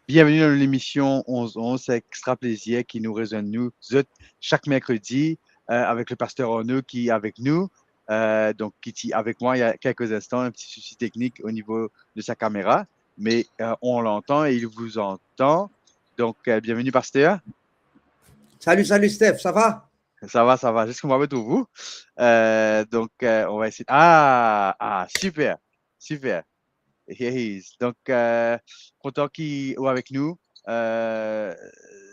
Bienvenue dans l'émission 11-11. C'est extra plaisir qui nous rejoignent nous autres, chaque mercredi avec le pasteur Arnaud qui est avec nous. Donc, qui est avec moi il y a quelques instants, un petit souci technique au niveau de sa caméra, mais on l'entend et il vous entend. Donc, bienvenue, pasteur. Salut, salut Steph, ça va? Ça va. Juste que moi, pour vous. Donc, on va essayer. Super, super. Yes. Donc, content qu'il est avec nous euh,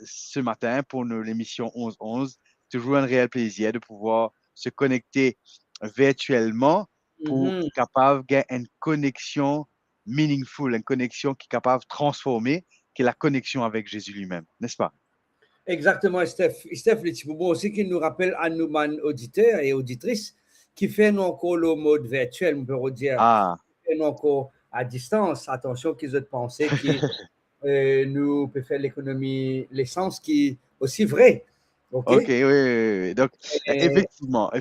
ce matin pour l'émission 11-11. Toujours un réel plaisir de pouvoir se connecter virtuellement pour Mhm. capable d'avoir une connexion meaningful, une connexion qui est capable de transformer, qui est la connexion avec Jésus lui-même, n'est-ce pas? Exactement, Steph. Steph, le petit bobo aussi qui nous rappelle à nous, man, auditeurs et auditrices, qui fait nous encore le mode virtuel, on peut dire, Ah, fait nous encore à distance. Attention qu'ils aient pensé qui nous peut faire l'économie, l'essence qui est aussi vrai. OK? ok, oui, oui, oui. Donc, Et- effectivement,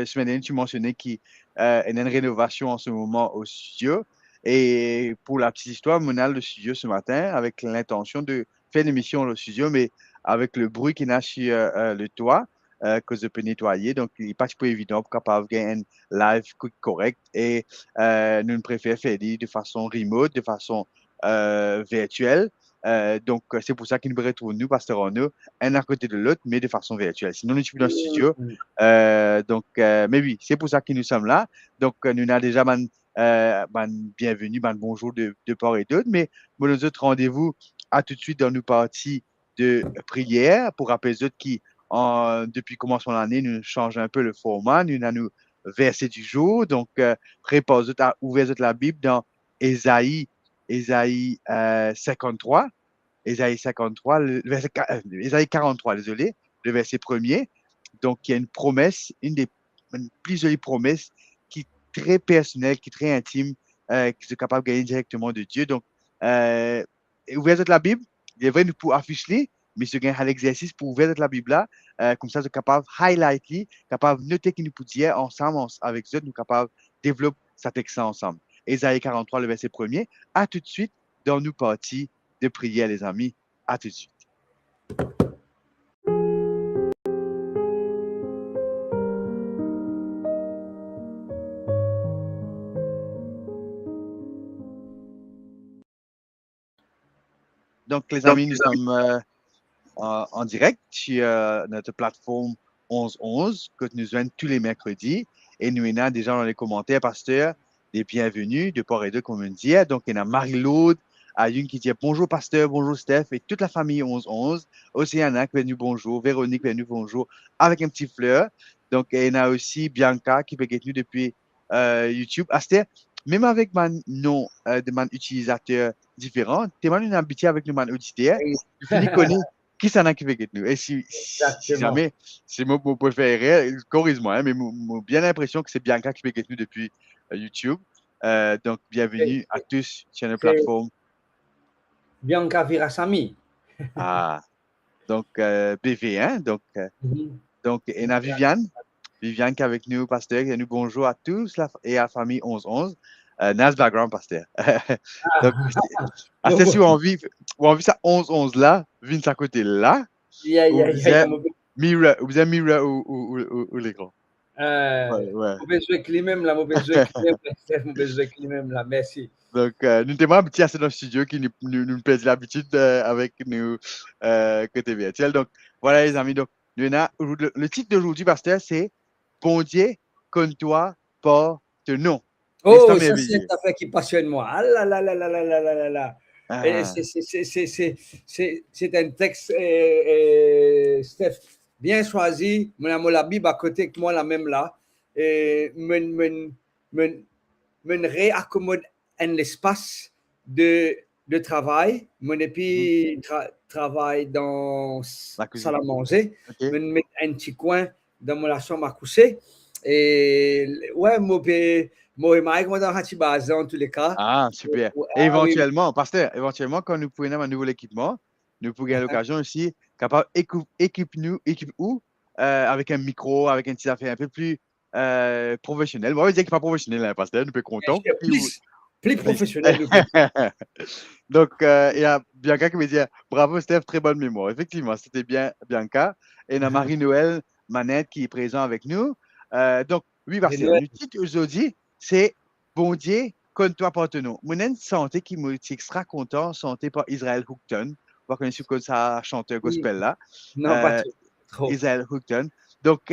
Semaine, tu mentionnais qu'il y a une rénovation en ce moment au studio. Et pour la petite histoire, on a le studio ce matin avec l'intention de faire l'émission au studio, mais avec le bruit qu'il y a sur le toit, que je peux nettoyer. Donc, il n'est pas trop évident pour capable gagner un live correct. Et nous préférons faire de façon remote, de façon virtuelle. Donc, c'est pour ça qu'il nous retrouve nous, Pasteur Arnaud, un à côté de l'autre, mais de façon virtuelle. Sinon, nous sommes dans le studio. Mais oui, c'est pour ça que nous sommes là. Donc, nous avons déjà bienvenue, bonjour de part et d'autre. Mais pour nos autres rendez-vous, à tout de suite dans nos parties de prière pour rappeler les autres qui, depuis le commencement de l'année, nous changeons un peu le format. Nous avons nos versets du jour. Donc, prépare à ouvrir la Bible dans Ésaïe 53. Ésaïe 53, Ésaïe 43, désolé, le verset premier. Donc, il y a une promesse, une plus jolie promesse qui est très personnelle, qui est très intime, qui est capable de gagner directement de Dieu. Donc, euh, ouvrez la Bible, il est vrai, nous pouvons afficher, mais ce gain à l'exercice pour ouvrir la Bible là, comme ça, nous capable de highlighter, capable de noter qu'il nous peut dire ensemble, avec eux, nous capable de développer cet texte ensemble. Ésaïe 43, le verset premier. À tout de suite dans nos parties de prière, les amis. À tout de suite. Donc, les amis, nous sommes en direct sur notre plateforme 11-11 que nous joignons tous les mercredis. Et nous avons déjà dans les commentaires, pasteur, des bienvenus de part et d'autre, comme on dit. Donc, il y a Marie-Laude, Ayune qui dit bonjour, pasteur, bonjour, Steph, et toute la famille 11-11. Océana qui est venue bonjour, Véronique qui est venue bonjour, avec un petit fleur. Donc, il y en a aussi Bianca qui peut être venue depuis YouTube. Asteur, même avec mon nom de mon utilisateur différent, tu es une habitué avec le mon auditeur, tu finis connaître qui s'en a qui fait avec nous. Et si Exactement. jamais c'est mon préféré, corrige-moi, hein, mais j'ai bien l'impression que c'est Bianca qui fait avec nous depuis YouTube. Donc, C'est bienvenue à tous sur notre c'est plateforme. Bianca Virasami. Ah, donc, BV1. Mhm. Donc, et on a Viviane. Viviane qui est avec nous, pasteur. Et nous bonjour à tous et à la famille 11-11. Nice background, pasteur. Donc, c'est si on envie ça 11-11 là, vine à côté là, Ya, ou ya, vous ya, ya. êtes Mira ou l'écran. Euh, Ouais, ouais. Mauvais jeu lui-même, là, mauvais jeu lui-même, Steph, mauvais jeu lui-même, là, merci. Donc, nous sommes un petit assez dans le studio qui nous pèse l'habitude avec nous côté virtuel. Donc, voilà, les amis. Donc, le titre d'aujourd'hui, pasteur, c'est Bon Dieu, comme toi, porte nom. Instant Oh, ça, c'est une merveilleux. affaire qui passionne moi. Ah là là là là là là là là là. Et Ah, c'est un texte, Steph, bien choisi. Mon amour, la Bible à côté que moi, la même là. Et me réaccommode un espace de travail. Mon mhm, épi travaille dans la salle cuisine. à manger. OK. Me met un petit coin dans mon la chambre à coucher. Et ouais, moi, Mike, moi, dans Hatibaz, en tous les cas. Ah, super. Et Ah oui, éventuellement, pasteur, éventuellement, quand nous pouvons avoir un nouvel équipement, nous pourrions avoir l'occasion aussi, capable équipe où, avec un micro, avec un petit affaire un peu plus professionnel. Bon, on va dire qu'il n'est pas professionnel, hein, pasteur, nous peut content. plus. Plus professionnel de tout. Donc, il y a Bianca qui me dit bravo Steph, très bonne mémoire. Effectivement, c'était bien Bianca. Et il y a Marie-Noël Manette qui est présent avec nous. Donc, oui, parce que le titre aujourd'hui, c'est Bon Dieu, connais-toi partenaire. Mon santé qui me extra content, santé par Israël Hookton. Vous connaissez comme ça, chanteur gospel là. Non, pas trop. Israël Hookton. Donc,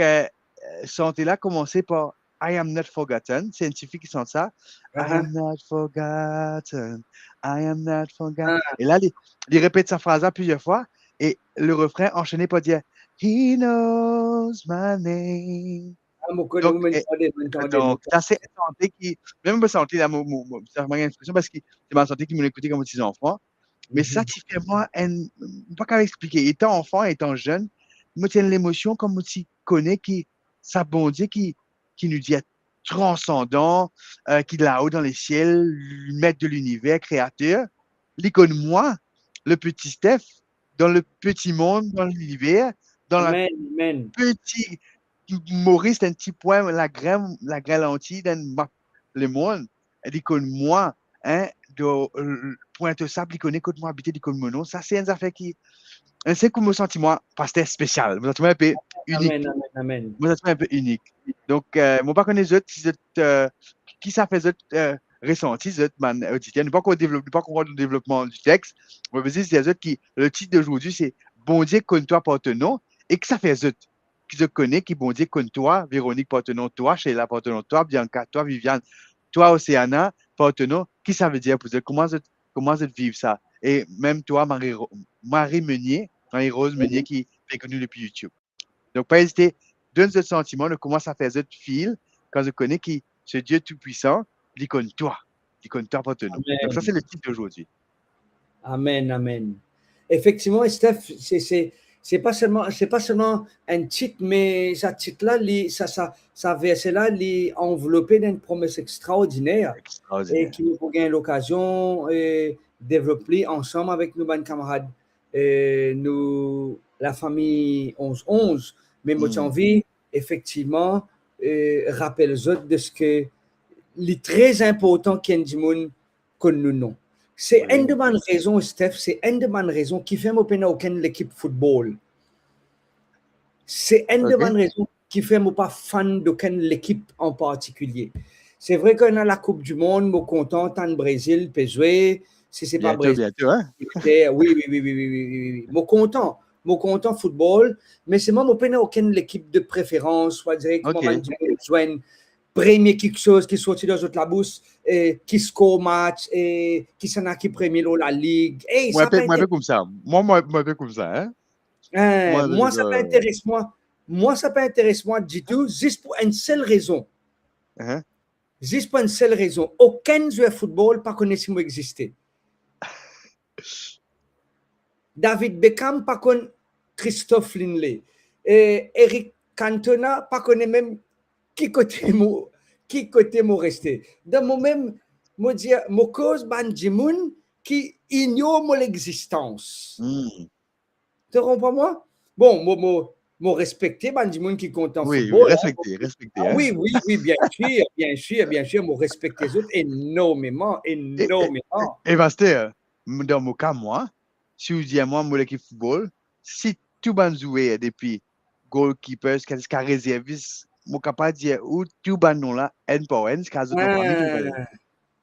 santé là, commencé par I am not forgotten. C'est une fille qui chante ça. I am not forgotten. I am not forgotten. Et là, il répète sa phrase là plusieurs fois. Et le refrain enchaîné par dire He knows my name. Donc, ça, c'est une santé qui, même ma santé, là, ça m'a l'impression parce que c'est ma santé qui m'a écouté comme petit enfant. Mais ça, tu fais moi, pas qu'à expliquer. Étant enfant, étant jeune, moi, tiens l'émotion comme tu connais qui, ça bon Dieu qui nous dit être transcendant, qui est là-haut dans les ciels, maître de l'univers, créateur. L'icône moi, le petit Steph, dans le petit monde, dans l'univers, dans Amen, la petit Maurice, un petit point, la graine lentille dans le monde. L'icône moi, hein, de Pointe au Sable, l'icône écoute moi habiter l'icône mono. Ça, c'est une affaire qui, c'est comme mon sentiment, parce que c'était spécial. Mon sentiment un peu unique. Amen. Mon sentiment un peu unique. Donc, moi, pas connaître les autres, qui ça fait les autres ressentis, les autres auditeurs. Nous pas qu'on développe, pas qu'on le développement du texte. On va dire, c'est les autres qui, le titre d'aujourd'hui, c'est Bon Dieu, connais-toi partenaire. Et que ça fait les autres qui se connaissent, qui bon Dieu, connais toi, Véronique partenaire, toi, Sheila partenaire, toi, Bianca, toi, Viviane, toi, Océana, partenaire. Qui ça veut dire pour eux? Comment vous vivre ça? Et même toi, Marie Meunier, Marie-Rose Meunier, qui est connue depuis YouTube. Donc, pas hésiter, donne ce sentiment de comment ça fait cette fil quand je connais qui, ce Dieu tout-puissant, il connaît toi partenaire. Donc, ça, c'est le titre d'aujourd'hui. Amen. Effectivement, Steph, c'est pas seulement un titre, mais ce titre-là, ça verset-là, il est enveloppé d'une promesse extraordinaire. Et qui nous gagne l'occasion de développer ensemble avec nos bonnes camarades, nous, la famille 11-11. Mais moi, j'ai envie, effectivement, rappeler les autres de ce que est très important qu'il y ait du monde que nous non. C'est une de mes raisons, Steph, c'est une de mes raisons qui fait aucun l'équipe football. C'est une de mes raisons qui fait pas fan d'aucune l'équipe en particulier. C'est vrai qu'on a la Coupe du Monde, je suis content, tant de Brésil peut jouer. Si c'est pas Brésil. Bientôt, hein? Oui. Je suis content football, mais c'est moi, je n'ai aucune l'équipe de préférence, soit directement joindre premier quelque chose qui sortit dans la bouche, qui score match, et qui s'en a qui premier dans la ligue. Hey, moi, un peu comme ça. Moi, un peu comme ça. Hein? Moi, ça m'intéresse, moi, ça m'intéresse moi du tout, juste pour une seule raison. Juste pour une seule raison. Aucun joueur de football pas connaît si moi existait. David Beckham pas connaît Christophe Linley. Eric Cantona pas connaît même qui côté moi resté. Dans moi-même, moi dire, moi cause Banjimoun qui ignore mon existence. Tu comprends moi? Bon, moi respecter Banjimoun qui compte en football. Respecter. Ah, oui, bien sûr, moi respecter les autres énormément. Et Pasteur, dans mon cas, moi, si vous dites à moi, l'équipe football, si tout le monde joue depuis goalkeeper, qu'est-ce qu'il réserviste, je suis capable de dire où tout le monde là, N pour N, c'est ma famille qui me fait.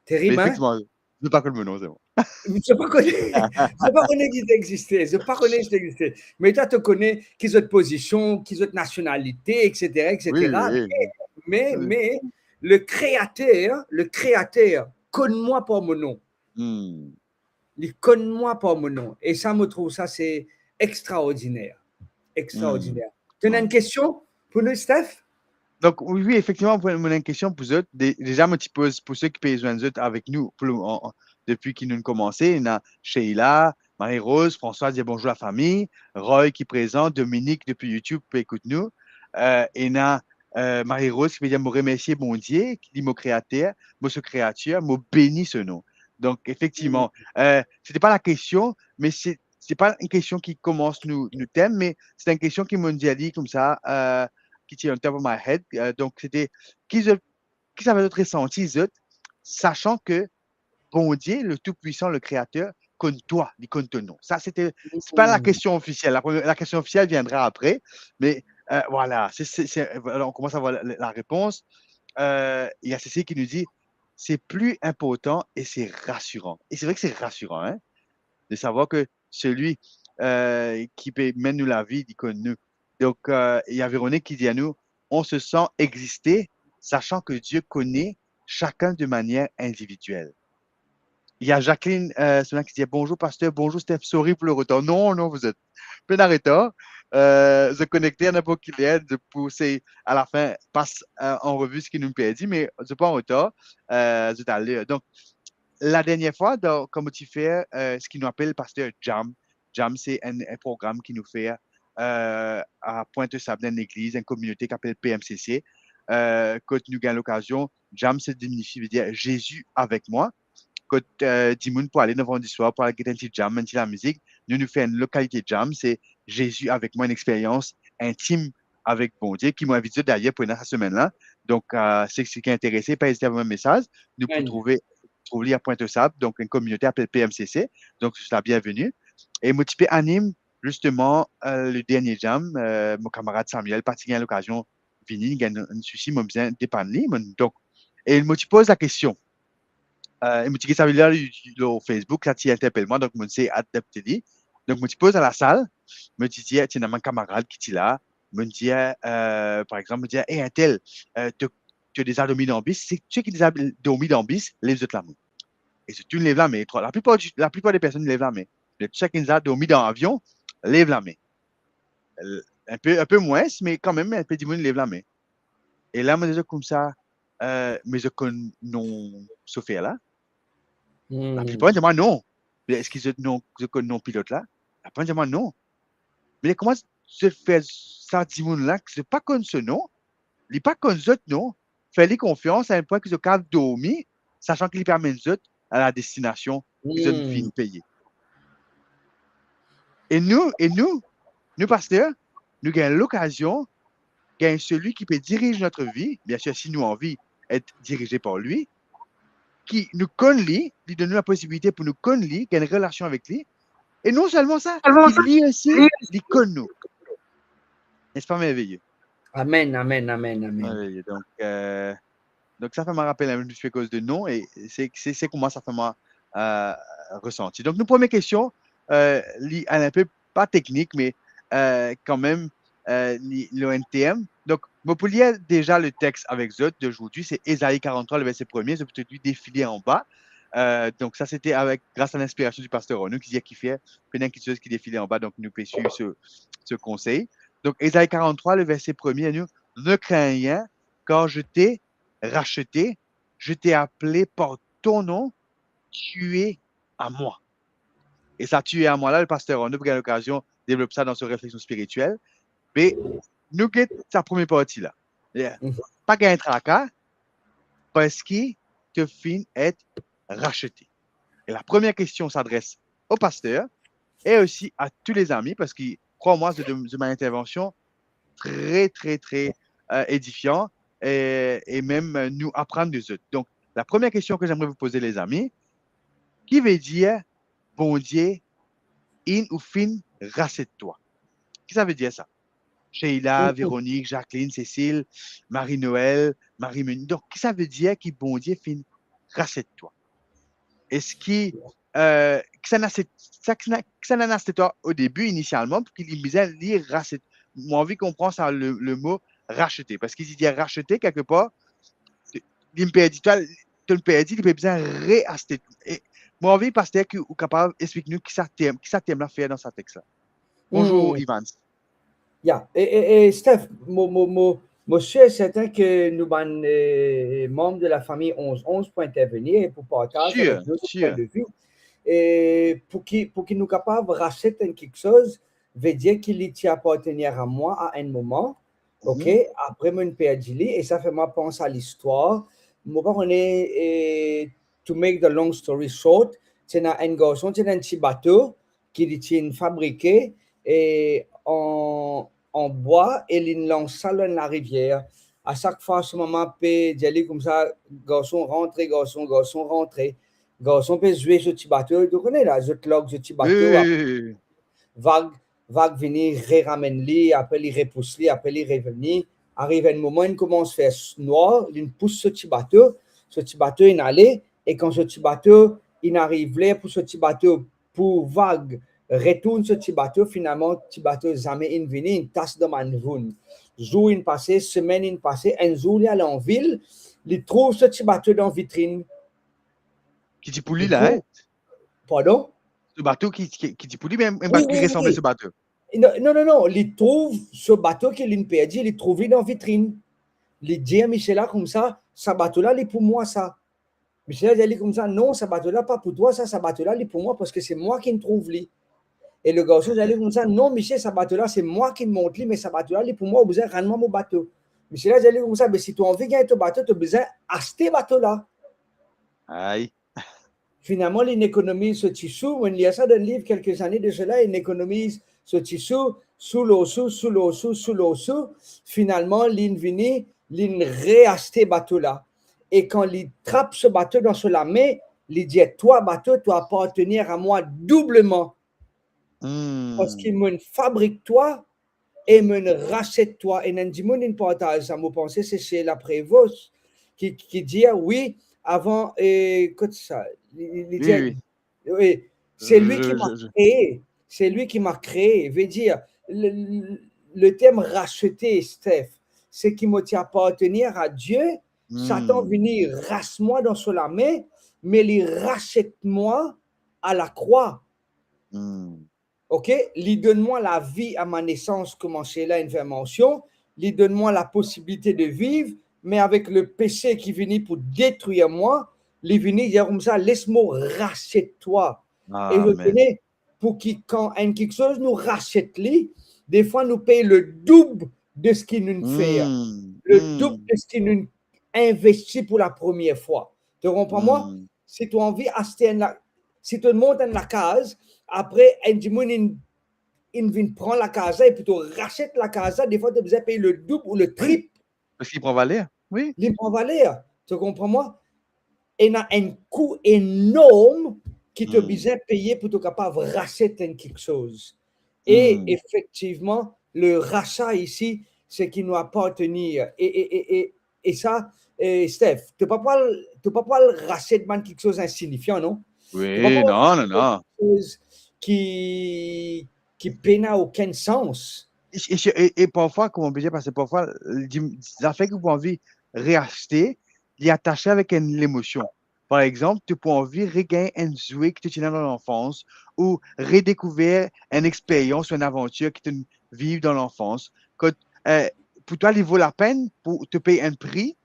Terrible, hein? Effectivement, je ne sais pas comment le nom, c'est bon. Je ne pas connais qu'ils existaient. Je ne pas connais qu'ils existaient. Mais toi, tu connais qu'ils ont de position, qu'ils ont de nationalité, etc. Oui. Mais le créateur, connais-moi par mon nom. Il connais-moi par mon nom. Et ça, me trouve ça, c'est extraordinaire. Tu as une question pour nous, Steph? Donc, oui, effectivement, pour une question pour eux, déjà, je pose pour ceux qui peuvent joindre avec nous depuis qu'ils nous ont commencé. Il y a Sheila, Marie-Rose, François dit bonjour à la famille, Roy qui est présent, Dominique depuis YouTube peut écouter nous. Il y a Marie-Rose qui veut dire me remercier mon Dieu, qui dit mon créateur, mon créature, me bénis ce nom. Donc, effectivement, ce n'était pas la question, mais c'est pas une question qui commence nous thème, mais c'est une question qui mondialise comme ça. Qui tient on top of my head. Donc, c'était qui ça va être ressenti, sachant que bon Dieu, le Tout-Puissant, le Créateur, connaît toi, il connaît ton nom. Ça, c'est pas la question officielle. La question officielle viendra après, mais voilà, on commence à voir la réponse. Il y a Cécile qui nous dit, c'est plus important et c'est rassurant. Et c'est vrai que c'est rassurant, hein, de savoir que celui qui mène nous la vie, il connaît nous. Donc, il y a Véronique qui dit à nous, on se sent exister, sachant que Dieu connaît chacun de manière individuelle. Il y a Jacqueline qui dit bonjour pasteur, bonjour Steph, sorry pour le retard. Non, non, vous êtes plein d'arrêteurs. Se connecter à n'importe qui est, de pousser à la fin, passe en revue ce qui nous dit, mais je pas en retard. Donc, la dernière fois, comme tu fais ce qu'il nous appelle pasteur Jam. Jam, c'est un programme qui nous fait à Pointe-Sable, une église, une communauté qui s'appelle PMCC. Quand nous gagnons l'occasion, Jam, c'est dignifie, veut dire Jésus avec moi. Quand Dimoun pour aller le vendredi soir pour aller un petit jam, un petit la musique, nous faisons une localité jam, c'est Jésus avec moi, une expérience intime avec bon Dieu, qui m'a invité d'ailleurs pour une semaine-là. Donc, c'est ce qui est intéressé, pas hésiter à avoir un message. Nous pouvons trouver à Pointe-Sable, donc une communauté appelée PMCC. Donc, c'est la bienvenue. Et moi, tu anime justement le dernier jam. Mon camarade Samuel, parti à l'occasion, vini, il y a un souci, moi, besoin dépanner. Donc, et il me pose la question. Je me dis que ça veut dire sur Facebook, là, tu interpelles moi, donc je me dis adapté. Donc, je me pose à la salle, je me dis, tu as un camarade qui est là, je me dis, par exemple, je me dis, hé, un tel, tu as déjà dormi dans le bis, c'est tu sais qui déjà dormi dans le bis, lève la main. Et si tu lèves la main, la plupart des personnes lèvent la main. Mais tu sais qui déjà dormi dans l'avion, lève la main. Un peu moins, mais quand même, un peu du monde lève la main. Et là, je me dis comme ça, mais je connais non Sophia là. La plupart disent moi non. Mais est-ce qu'ils ont non pilote là? La plupart disent moi non. Mais comment se fait ça, Timoun là, qui n'est pas comme ce nom, il n'est pas comme autres non. Fais-lui confiance à un point qu'ils ont capable dormir, sachant qu'il permet aux autres à la destination qu'ils ont fini payer. Et nous, pasteurs, nous gagnons l'occasion, gagnons celui qui peut diriger notre vie, bien sûr, si nous avons envie d'être dirigés par lui, qui nous connaît lui, lui donne la possibilité pour nous connaître lui, gagner une relation avec lui. Et non seulement ça, il lit aussi, il connaît nous. N'est-ce pas merveilleux? Amen, amen, amen, amen. Merveilleux. Donc ça fait me rappeler un peu à cause de nom et c'est comment ça fait moi ressenti. Donc, nos premières questions, un peu pas technique, mais quand même l'ONTM. Donc, vous pouvez lire déjà le texte avec Zot d'aujourd'hui, c'est Ésaïe 43, le verset 1er, je peux lui défiler en bas. Donc, ça, c'était grâce à l'inspiration du pasteur Renaud qui disait qu'il fait quelque chose qui défilait en bas, donc nous pouvons suivre ce conseil. Donc, Ésaïe 43, le verset 1er, nous, ne crains rien, car je t'ai racheté, je t'ai appelé par ton nom, tu es à moi. Et ça, tu es à moi là, le pasteur Renaud, pour l'occasion, développe ça dans sa réflexion spirituelle. Mais nous, c'est sa première partie là. Pas qu'un tracas, parce qu'il te finit être racheté. Et la première question s'adresse au pasteur et aussi à tous les amis, parce que, crois-moi, de ma intervention, très, très, très édifiant et même nous apprendre des autres. Donc, la première question que j'aimerais vous poser, les amis, qui veut dire, bon Dieu, in ou fin, rachète-toi? Qu'est-ce que ça veut dire ça? Sheila, Véronique, Jacqueline, Cécile, Marie-Noël, Marie-Meunier. Donc, qu'est-ce que ça veut dire qui, bon Dieu, fin, rachète-toi? Est-ce que ça n'a toi au début, initialement, pour qu'il disait lire rachète. Moi, envie qu'on prend ça, le mot racheter. Parce qu'il dit racheter quelque part, il me perdit, tu le perdis, il peut bien réacheter. Moi, envie, pasteur, qui est capable d'expliquer nous qui ça thème là faire dans sa texte là. Bonjour, Ivan. Yeah. Et Steph, monsieur est certain que nous, membres de la famille 11 pour intervenir et pour partager avec nous ce point de vue. Et pour qu'il nous capable de racheter quelque chose, veut dire qu'il y appartenir à moi à un moment. OK? Après, mon père dit, et ça fait moi penser à l'histoire. Moi, on est, to make the long story short, c'est un garçon, c'est un petit bateau qui est fabriqué et en bois et il lance ça dans la rivière. À chaque fois, ce moment, peut dire comme ça, garçon rentré. garçon peut jouer ce petit bateau, tu connais là, je te log ce petit Oui, bateau, oui, oui, oui. vague, vague venir, ramène lui, après il repousse lui, après il revenir. Arrive un moment, il commence à faire noir, il pousse ce petit bateau, il allait, et quand ce petit bateau, il arrive là pour ce petit bateau, pour vague, retourne ce petit bateau, finalement, ce petit bateau, jamais il vient, une tasse de manvoun. Jour il passé, semaine il passé, un jour il allait en ville, il trouve ce petit bateau dans la vitrine. Qui dit pour lui, Du là, hein? coup, pardon? Ce bateau qui dit pour lui, mais un Oui, bateau qui oui, ressemble à oui. ce bateau. Non, non, non, non. Il trouve ce bateau qu'il a perdu, il trouve dans la vitrine. Il dit à Michel comme ça, ce bateau-là, il est pour moi, ça. Michel a dit comme ça, non, ce bateau-là, pas pour toi, ça, ce bateau-là, il est pour moi parce que c'est moi qui le trouve, lui. Et le garçon a dit comme ça, non, Michel, ce bateau-là, c'est moi qui le monte, lui, mais ce bateau-là, il est pour moi, au besoin, rends-moi mon bateau. Michel a dit comme ça, mais si tu as envie de gagner ton bateau, tu as besoin d'acheter ce bateau-là. Aïe. Finalement, il économise ce tissu. Il y a ça dans le livre quelques années de cela, il économise ce tissu sous l'osso, sous l'osso, sous l'osso. Finalement, il vient, il réacheter ce bateau-là. Et quand il trappe ce bateau dans la main, il dit, toi, bateau, tu appartenir à moi doublement. Parce qu'il me fabrique toi et me rachète toi. Et Nandimon, il partage ça. Moi, pensez, c'est chez la Prévost qui dit, oui, avant, écoute ça, il dit, Oui, oui. oui, c'est lui qui Je, m'a je, je- créé. C'est lui qui m'a créé. Veut dire, le terme racheter, Steph, c'est qu'il me tient appartenir à Dieu. Satan Hmm. venir rasse-moi dans la main, mais il rachète-moi à la croix. Hmm. OK? Il donne-moi la vie à ma naissance, comme c'est là une mention. Il donne-moi la possibilité de vivre, mais avec le péché qui venait pour détruire moi, il venait dire comme ça, laisse-moi rachète-toi. Et je Amen. tenais pour que quand quelque chose nous rachète, des fois nous paye le double de ce qu'il nous fait, Hmm. le double Hmm. de ce qu'il nous investit pour la première fois. Tu comprends-moi? Hmm. Si tu as envie d'acheter si tu montes dans la case, après, un dimanche, il vient prendre la casa et plutôt rachète la casa. Des fois, tu as besoin de payer le double ou le Oui, triple. parce qu'il prend valeur. Oui. Il prend valeur. Tu comprends-moi? Et il y a un coût énorme qui te Hmm. besoin de payer pour être capable de racheter quelque chose. Et Hmm. effectivement, le rachat ici, c'est qui nous appartient. Et ça, Steph, tu ne peux pas racheter quelque chose d'insignifiant, non? Tu ne peux pas Oui, non, non, racheter non. quelque chose qui n'a aucun sens. Et parfois, comme on peut dire, parce que parfois, les affaires que vous avez envie de réacheter, il est attaché avec l'émotion. Par exemple, tu peux envie de regagner un jouet que tu tiens dans l'enfance ou redécouvrir une expérience ou une aventure que tu vis dans l'enfance. Euh, pour toi, il vaut la peine pour te payer un prix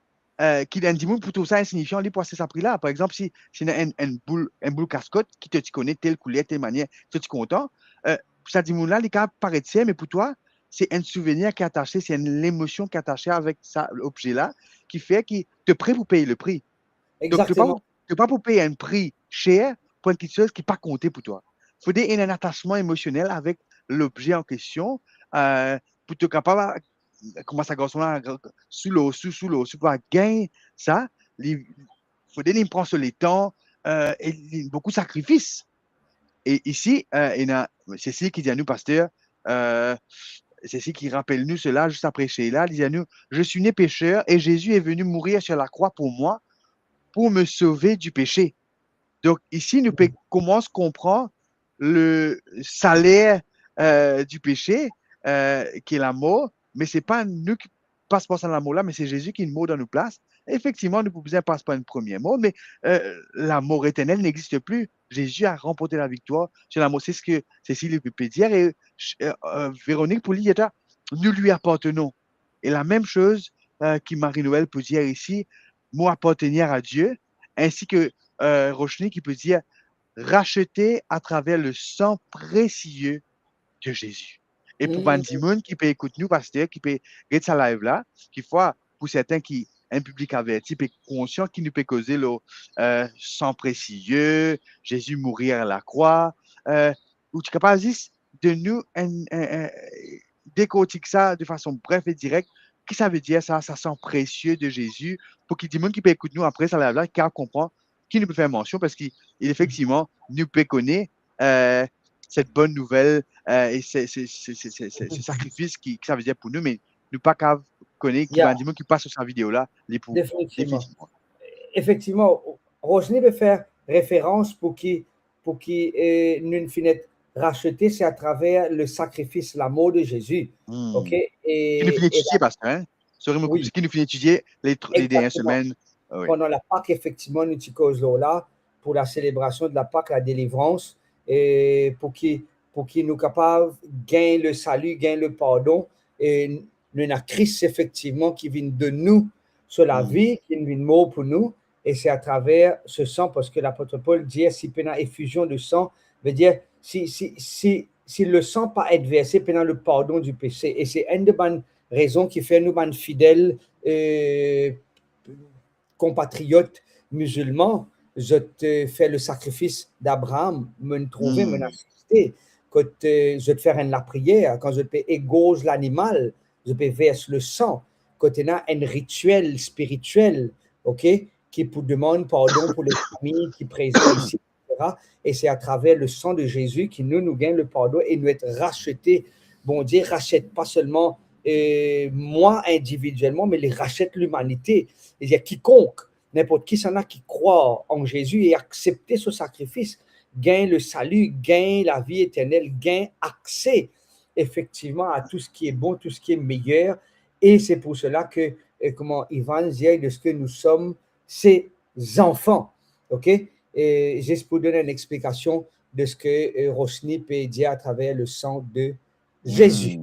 qui est un pour tout ça insignifiant, il pour ce prix-là. Par exemple, si c'est une boule cascotte qui te tu connais telle couleur, telle manière, tu es content, ça dit là, les cas paraît mais pour toi, c'est un souvenir qui est attaché, c'est une émotion qui est attachée avec ça, l'objet-là, qui fait qu'il te prêt pour payer le prix. Donc, tu Exactement. n'es pas pour payer un prix cher pour quelque chose qui n'est pas compté pour toi. Il faut un attachement émotionnel avec l'objet en question pour te capable, comment ça garçon-là, sous l'eau, sous pouvoir gagner ça. Il faut qu'il prend sur les temps et beaucoup de sacrifices. Et ici, Cécile qui dit à nous, pasteur, euh, Cécile qui rappelle nous cela juste après Sheila, il dit à nous, je suis né pécheur et Jésus est venu mourir sur la croix pour moi, pour me sauver du péché. Donc ici, nous commençons à comprendre le salaire du péché, qui est la mort, mais ce n'est pas nous qui passons par la mort là, mais c'est Jésus qui est mort dans nos places. Effectivement, nous pouvons passer par une première mort, mais la mort éternelle n'existe plus. Jésus a remporté la victoire sur la mort. C'est ce que Cécile peut dire. Et Véronique pour lui, nous lui appartenons. Et la même chose que Marie-Noël peut dire ici, moi appartenir à Dieu, ainsi que Rochny qui peut dire racheter à travers le sang précieux de Jésus. Et pour Mm. Bandimoun qui peut écouter nous, pasteur, qui peut regarder sa live là, qui fois, pour certains qui un public averti, peut conscient qui nous peut causer le sang précieux, Jésus mourir à la croix, ou tu es capable juste de nous décortiquer ça de façon brève et directe. Qu'est-ce que ça veut dire ça sang précieux de Jésus, pour qu'il dit qui peut écouter nous après ça live là, qui comprend qui nous peut faire mention parce qu'il effectivement nous peut connaître cette bonne nouvelle et ce sacrifice qui ça veut dire pour nous, mais nous pas qu'à connaître qui Yeah, va dire qui passe sur sa vidéo là, les pour définitivement. définitivement. Effectivement, Rosny veut faire référence pour qui nous finit racheter, c'est à travers le sacrifice, l'amour de Jésus. OK? Qui nous finit étudier, pasteur, hein? Sorry, mon couple, Oui, qui nous finit étudier les dernières exactement. semaines. Oui. Pendant la Pâque, effectivement, nous utilisons là pour la célébration de la Pâque, la délivrance, et pour qu'il nous capable de gagner le salut, gagner le pardon. Et nous avons Christ, effectivement, qui vient de nous sur la vie, qui vient mort pour nous. Et c'est à travers ce sang, parce que l'apôtre Paul dit, si pendant effusion de sang, veut dire, si le sang pas être versé pendant le pardon du péché. Et c'est une des bonnes raisons qui fait nous fidèles compatriotes musulmans, je te fais le sacrifice d'Abraham, me trouver, me assister. Quand je te faire la prière, quand je te égorge l'animal, je te verse le sang. Quand tu as un rituel spirituel, ok, qui pour demande pardon pour les familles qui sont présentes ici, etc. Et c'est à travers le sang de Jésus qui nous gagne le pardon et nous être rachetés. Bon Dieu rachète pas seulement moi individuellement, mais il rachète l'humanité. Il y a quiconque, n'importe qui s'en a qui croit en Jésus et accepter ce sacrifice, gagne le salut, gagne la vie éternelle, gagne accès effectivement à tout ce qui est bon, tout ce qui est meilleur. Et c'est pour cela que, comment Ivan dit, de ce que nous sommes, ses enfants. OK? Et juste pour donner une explication de ce que Rosny peut dire à travers le sang de Jésus.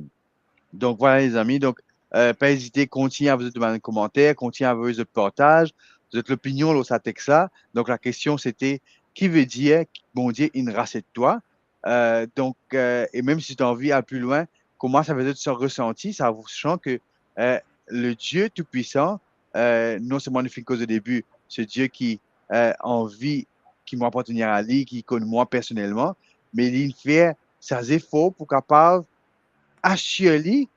Donc, voilà, les amis. Donc, pas hésiter, continuez à vous demander un commentaire, continuez à vous le partage. Vous êtes l'opinion, là, ça texte ça. Donc, la question, c'était, qui veut dire, bon Dieu, il rachète toi? Et même si tu as envie à plus loin, comment ça veut être ce ressenti? Ça vous sent que le Dieu Tout-Puissant, non seulement nous fait cause au début, ce Dieu qui envie, qui m'appartenir à lui, qui connaît moi personnellement, mais il fait ses efforts pour capable assurer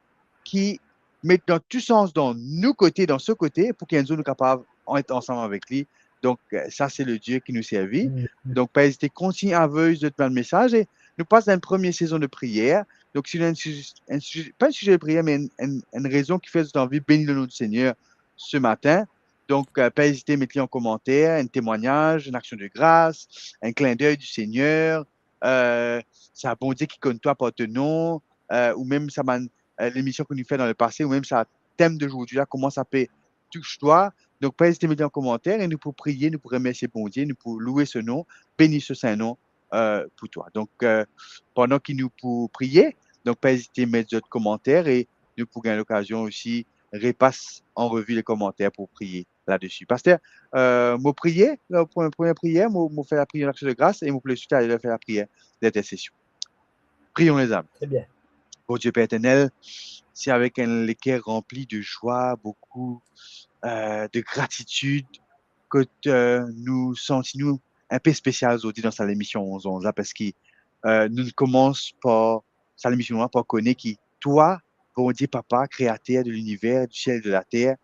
qui met dans tout sens dans nos côtés, dans ce côté, pour qu'un jour nous capables d'être ensemble avec lui. Donc, ça, c'est le Dieu qui nous servit. Donc, pas hésiter, continue à veiller de te le message et nous passons à une première saison de prière. Donc, si pas un sujet de prière, mais une raison qui fait envie de bénir le nom du Seigneur ce matin. Donc, pas hésiter à mettre en commentaire un témoignage, une action de grâce, un clin d'œil du Seigneur. C'est un bon Dieu qui connaît toi par ton nom, ou même ça m'a l'émission que nous fait dans le passé, ou même ça thème d'aujourd'hui, là, comment ça peut touche-toi. Donc, pas hésiter à mettre en commentaire et nous pour prier, nous pour remercier bon Dieu, nous pour louer ce nom, bénir ce saint nom pour toi. Donc, pendant qu'il nous pour prier, donc pas hésiter à mettre d'autres commentaires et nous pour gagner l'occasion aussi, repasse en revue les commentaires pour prier là-dessus. Pasteur, mon prier, pour une première prière, mon faire la prière d'action de grâce et mon plus suite aller faire la prière d'intercession. Prions les âmes. Très bien. Bon Dieu Père éternel, c'est avec un cœur rempli de joie, beaucoup de gratitude que nous sentons un peu spécial aujourd'hui dans cette émission 11 là parce que nous commençons par cette émission par connaître que toi, bon Dieu Papa, créateur de l'univers, du ciel et de la terre,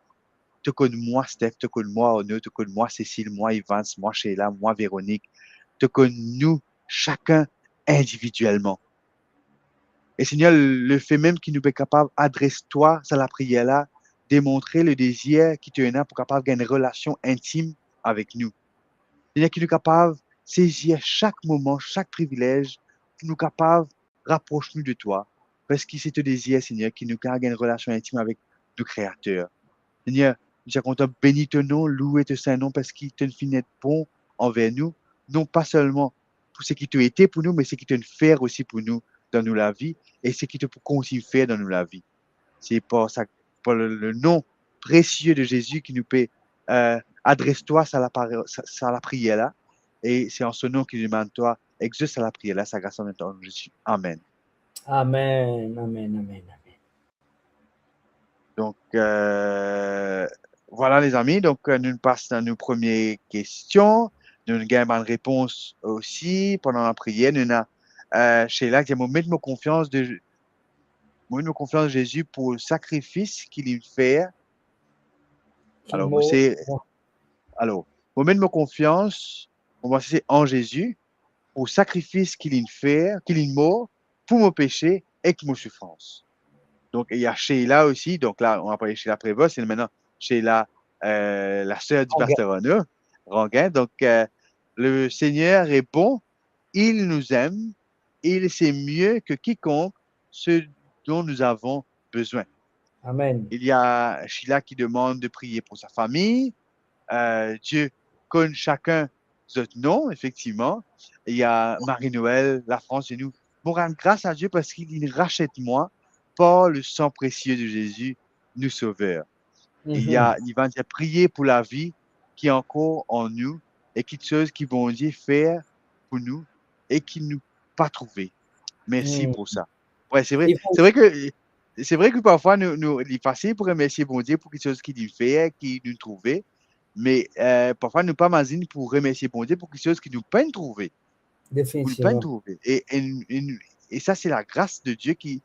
te connais moi, Steph, te connais moi, Honor, te connais moi, Cécile, moi, Evans, moi, Sheila, moi, Véronique, te connais nous, chacun individuellement. Et Seigneur, le fait même qu'il nous est capable, adresse-toi à la prière-là, démontrer le désir qui te a pour capable gagner une relation intime avec nous. Seigneur, qui nous est capable de saisir chaque moment, chaque privilège, pour nous capable rapprocher nous de toi. Parce que c'est te désir, Seigneur, qui nous gagner une relation intime avec le Créateur. Seigneur, nous sommes contents, bénis ton nom, louer ton saint nom, parce qu'il te fait être bon envers nous, non pas seulement pour ce qui t'a été pour nous, mais ce qui te fait aussi pour nous dans nous la vie, et ce qui te continue de faire dans nous la vie. C'est par le nom précieux de Jésus qui nous peut adresse-toi à la prière là, et c'est en ce nom qu'il demande toi, exauce à la prière là, sa grâce en nom de Jésus. Amen. Amen, amen, amen, amen. Donc, voilà les amis. Donc, nous passons à nos premières questions. Nous avons une réponse aussi pendant la prière. Nous avons Sheila qui a mis nos confiance de Jésus pour le sacrifice qu'il fait. Qui Alors, mot, alors, Moi, mets ma confiance, on va c'est en Jésus, au sacrifice qu'il est mort pour mon péché et pour mon souffrance. Donc, il y a Sheila aussi. Donc là, on va parler Sheila Prévost. C'est maintenant Sheila, la sœur du pasteur Renaud Ranguin. Donc, le Seigneur est bon. Il nous aime. Il sait mieux que quiconque ce dont nous avons besoin. Amen. Il y a Sheila qui demande de prier pour sa famille. Dieu connaît chacun de notre nom, effectivement. Il y a Marie-Noël, la France et nous. Pour rendre grâce à Dieu parce qu'il rachète moi par le sang précieux de Jésus, nous sauveur. Il va dire prier pour la vie qui est encore en nous et quelque chose qui vont Dieu faire pour nous et qui nous pas trouvé. Merci pour ça. Ouais, c'est vrai. Il faut, C'est vrai que parfois, il est facile pour remercier bon Dieu pour quelque chose qu'il nous fait, qu'il nous trouve. Mais parfois, nous pas imaginer pour remercier bon Dieu pour quelque chose qui nous peine trouver. Pour nous peine définitivement. trouver. Et ça, c'est la grâce de Dieu qui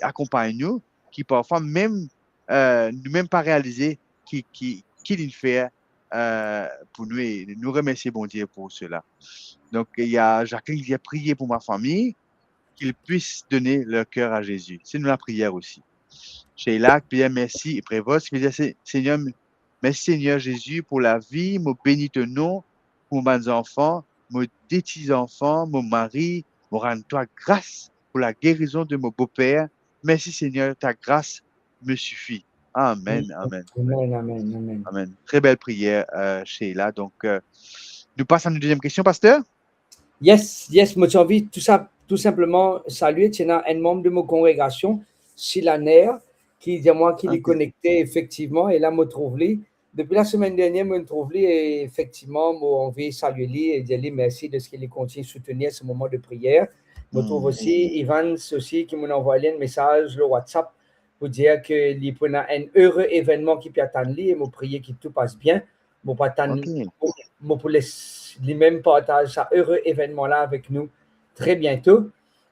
accompagne nous, qui parfois même, nous-mêmes pas réaliser qu'il nous fait pour nous et nous remercier bon Dieu pour cela. Donc, il y a Jacqueline qui a prié pour ma famille, qu'ils puissent donner leur cœur à Jésus. C'est nous la prière aussi. Sheila, Pierre, merci et Prévost, qui veut dire, Seigneur, merci Seigneur Jésus pour la vie, mon béni ton nom, pour mes enfants, mes petits-enfants, mon mari, mon rends-toi grâce pour la guérison de mon beau-père. Merci Seigneur, ta grâce me suffit. Amen, amen, amen, Amen, amen, amen. amen. Très belle prière, Sheila. Donc, nous passons à une deuxième question, pasteur. Yes, yes, moi j'ai envie tout simplement saluer un membre de ma congrégation, Silaner, qui dit à moi qu'il est Ok. connecté effectivement et là me trouve lui. Depuis la semaine dernière, me trouve lui et effectivement, moi envie de saluer lui et dire lui merci de ce qu'il continue de soutenir ce moment de prière. Me trouve aussi Ivan aussi qui m'a envoyé un message sur WhatsApp pour dire que il y a un heureux événement qui peut attendre lui et me prier que tout passe bien. Moi pas attendre Ok. pour lui-même partage ce heureux événement-là avec nous très bientôt.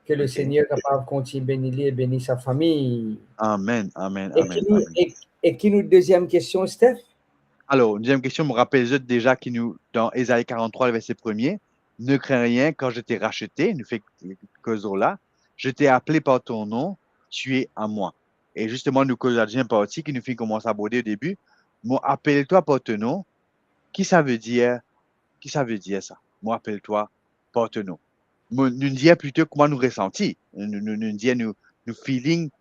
Que le Ok. Seigneur capable continue de bénir lui et bénir sa famille. Amen, amen, Et amen, amen. qui nous deuxième question, Steph? Alors, une deuxième question me rappelle déjà qui nous, dans Ésaïe 43, le verset 1er, ne crains rien quand je t'ai racheté, nous fait cause là, je t'ai appelé par ton nom, tu es à moi. Et justement, nous cause la deuxième partie qui nous fait commencer à aborder au début, moi, appelle-toi par ton nom, qui ça veut dire, qui ça veut dire ça? Moi, appelle-toi par ton nom. Nous dire plutôt comment nous ressentis, nous dire nous feeling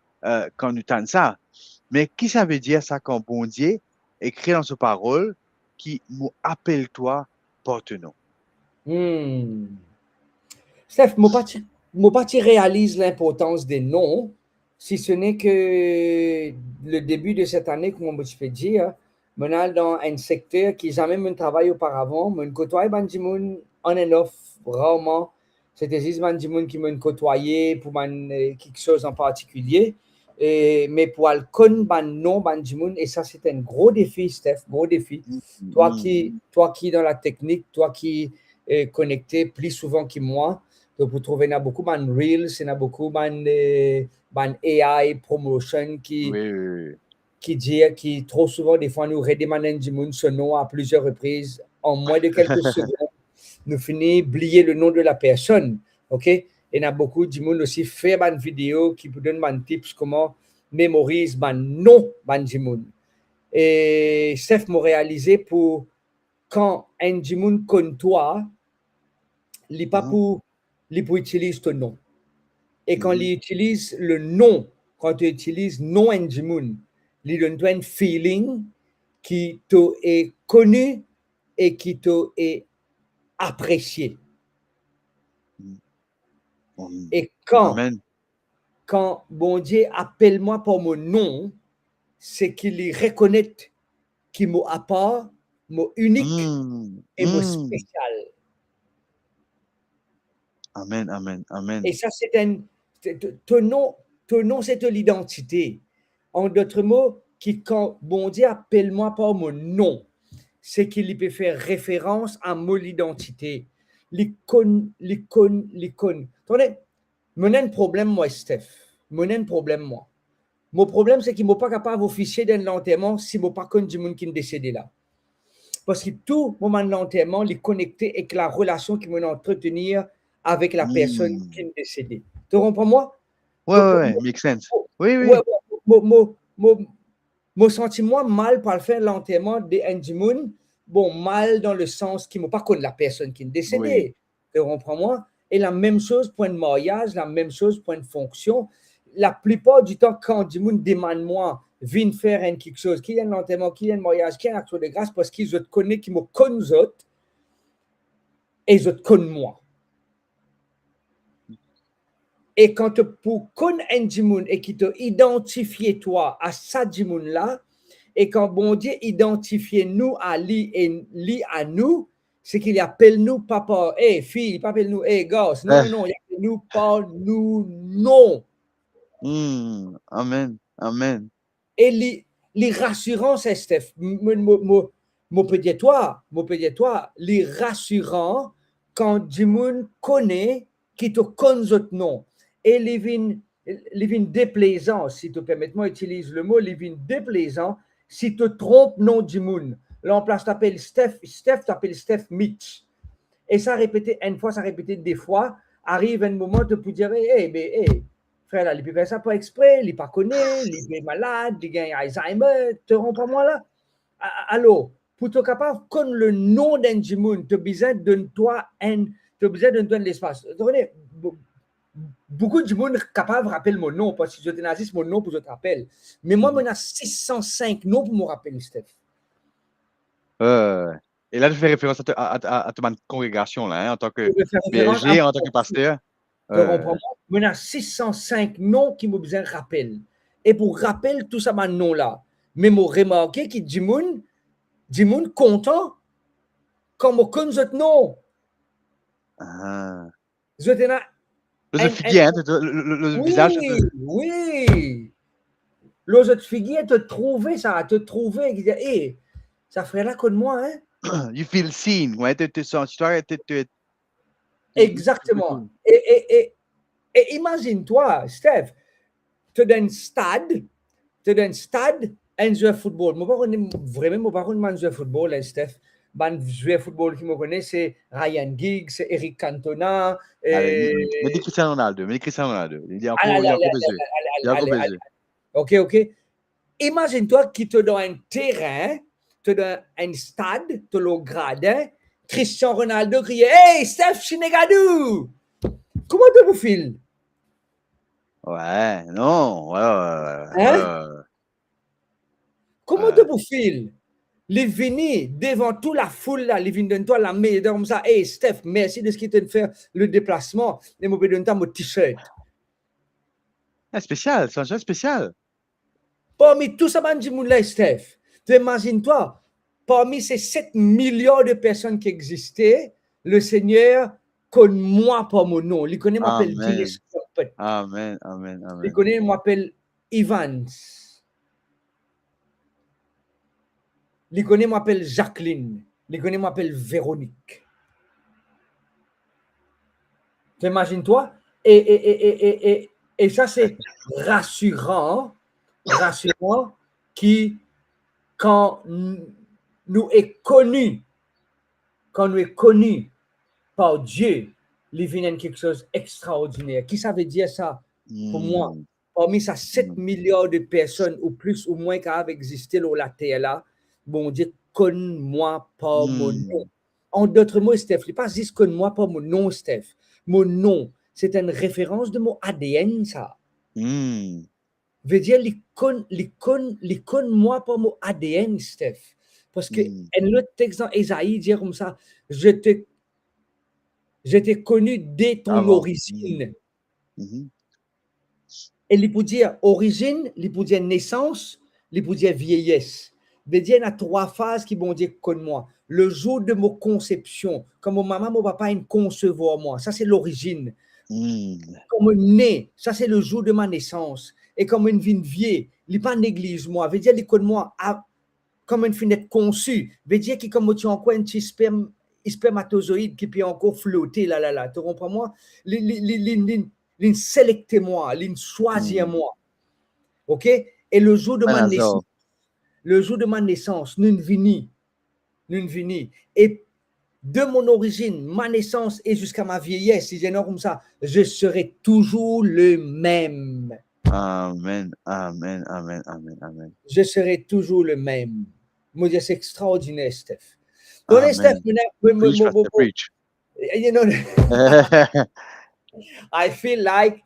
quand nous tentons ça. Mais qui ça veut dire ça quand bon Dieu écrit dans sa parole qui nous appelle-toi par ton nom? Steph, moi pas réalise l'importance des noms, si ce n'est que le début de cette année, comme je peux dire, je suis dans un secteur qui jamais mon travail auparavant, je côtoie Banjimoun on and off, rarement. C'était juste Banjimoun qui m'a côtoyé pour quelque chose en particulier. Mais pour le connaître ban nom Banjimoun, et ça c'est un gros défi, Steph, gros défi. Toi qui dans la technique, toi qui est connecté plus souvent que moi, donc, vous trouvez, il y a beaucoup de Reels, il y a beaucoup de AI promotion Oui, oui, qui trop souvent, des fois, nous redemandent du monde ce nom à plusieurs reprises. En moins de quelques secondes, nous finissons oublier le nom de la personne. OK? Et il y a beaucoup de monde aussi fait une vidéo qui vous donne des tips comment mémoriser un nom du monde. Et Steph m'a réalisé pour quand un du monde comme toi, il n'est pas oui. pour utiliser ton nom. Et quand Mhm, il utilise le nom, quand tu utilises nom Njimoun, il donne un feeling qui est connu et qui est apprécié. mhm, mhm. Et Amen. quand bon Dieu appelle-moi par mon nom, c'est qu'il reconnaît qu'il m'a à part, mot unique Mm, et mot mm. spécial. Amen, amen, amen. Et ça, c'est un. Ton nom, c'est de l'identité. En d'autres mots, quand bon Dieu appelle-moi par mon nom, c'est qu'il peut faire référence à mon identité. L'icône. Attendez, mon un problème, moi, Steph. Mon un problème, moi. Mon problème, c'est qu'il ne m'a pas capable d'officier d'un enterrement si je ne pas connu du monde qui est décédé là. parce que tout moment de l'enterrement est connecté avec la relation qu'il va entretenir avec la personne qui est décédée. Tu comprends moi? Ouais, make sense. Oui, Ouais, oui. me senti moi mal par le faire l'enterrement de Angie Moon. Bon, mal dans le sens qu'il ne m'a pas connu la personne qui est décédée. Tu comprends moi? Et la même chose pour un mariage, la même chose pour une fonction. La plupart du temps, quand Angie Moon demande moi, viens faire quelque chose, qui est un enterrement, qui est un mariage, qui est un action de grâce, parce qu'ils te connaissent, qu'ils me connaissent et ils te connaissent moi. Et quand tu connais un Jimoun et qui te identifie toi à ça Jimoun là, et quand bon Dieu identifie nous à lui et lui à nous, c'est qu'il appelle nous papa, hey fille, il appelle nous hey gosse. Non, il appelle nous pas nous, non. Amen. Et les rassurants, c'est Steph. Mon pédiatoire, les rassurants quand Jimoun connaît qui te connaît autre nom. Et les vins déplaisants, si tu permets-moi utilise le mot, les vins déplaisants, si tu trompes non Jimoun. Là, en place, t'appelles Steph t'appelles Steph Mitch. Et ça répétait une fois, ça répétait des fois. Arrive un moment, tu peux dire, hey, frère, là, il peut faire ça pas exprès, il n'est pas connu, il est malade, il a Alzheimer, te rends pas moi là. Alors, pour être capable de connaître le nom d'un Jimoun, tu as besoin de toi l'espace. Beaucoup de Jimoun sont capables de rappeler mon nom, parce que je te nazis mon nom pour que je te rappelle. Mais moi, j'en ai 605 noms pour me rappeler, Steph. Et là, je fais référence à ta congrégation, là, hein, en tant que BLG, en tant que pasteur. On a 605 noms qui me besoin de rappel. Et pour rappel tout ça, mon nom là, mais je remarqué que Jimoun content quand je connais ce nom. Je te le figuier, hein, le visage. Oui. Le figuier te trouver ça, hey, ça ferait là comme moi, hein? You feel seen, ouais, tu sens, Exactement. Et imagine-toi, Steph, tu es dans un stade, un joueur de football. Vraiment, je ne sais pas joueur de football, Steph. Un joueur de football qui me connaît, c'est Ryan Giggs, c'est Eric Cantona. Mais dis Cristiano Ronaldo. Il est encore baisé. Ok. Imagine-toi que tu es dans un terrain, tu es dans un stade, tu es le gradin, Cristiano Ronaldo crie hey, Steph Chinegadou! Comment tu vous files? Ouais, non, Comment tu vous files? Les venir devant toute la foule là, les venir de toi la meilleure comme ça. Hey Steph, merci de ce qui t'a fait le déplacement. Et moi, je donne mon t-shirt. Spécial, c'est un jeu spécial. Parmi tout ça, là, Steph, tu imagines-toi, parmi ces 7 milliards de personnes qui existaient, le Seigneur connaît moi par mon nom. Il connaît, m'appelle Gilles. Amen. Il connaît, m'appelle Evans. Il connaît, m'appelle Jacqueline. Il connaît, m'appelle Véronique. T'imagines-toi? Et ça, c'est rassurant qui, quand nous est connu par Dieu, il vient quelque chose d'extraordinaire. Qui ça veut dire ça pour moi? Parmi ces 7 milliards de personnes, ou plus ou moins qui ont existé sur la terre là, bon Dieu, connais-moi par mon nom. En d'autres mots, Steph, il n'est pas juste connais-moi par mon nom, Steph. Mon nom, c'est une référence de mon ADN, ça. Veut dire, il connais-moi par mon ADN, Steph. Parce que un autre texte dans Ésaïe dit comme ça, je t'ai connu dès ton origine. Et il peut dire origine, il peut dire naissance, il peut dire vieillesse. Veut dire, il y a 3 phases qui vont dire connais-moi. Le jour de ma conception, comme mon maman, mon papa, ils concevoir moi. Ça, c'est l'origine. Comme né, ça, c'est le jour de ma naissance. Et comme une vie vieille, il n'est pas néglige moi. Veut dire, il connais-moi comme une finette conçue. Veut dire qu'il comme tu as encore un petit spermatozoïde qui peut encore flotter là. Tu comprends moi? L'in sélecté moi, l'in choisi moi. OK? Et le jour de ma naissance, nous nous venons. Et de mon origine, ma naissance et jusqu'à ma vieillesse, si j'ai comme ça, je serai toujours le même. Amen, amen, amen, amen, amen. Je serai toujours le même. Moi, c'est extraordinaire, Steph. Donc, Steph, Amen. Preach, Pastor, preach. you know, I feel like,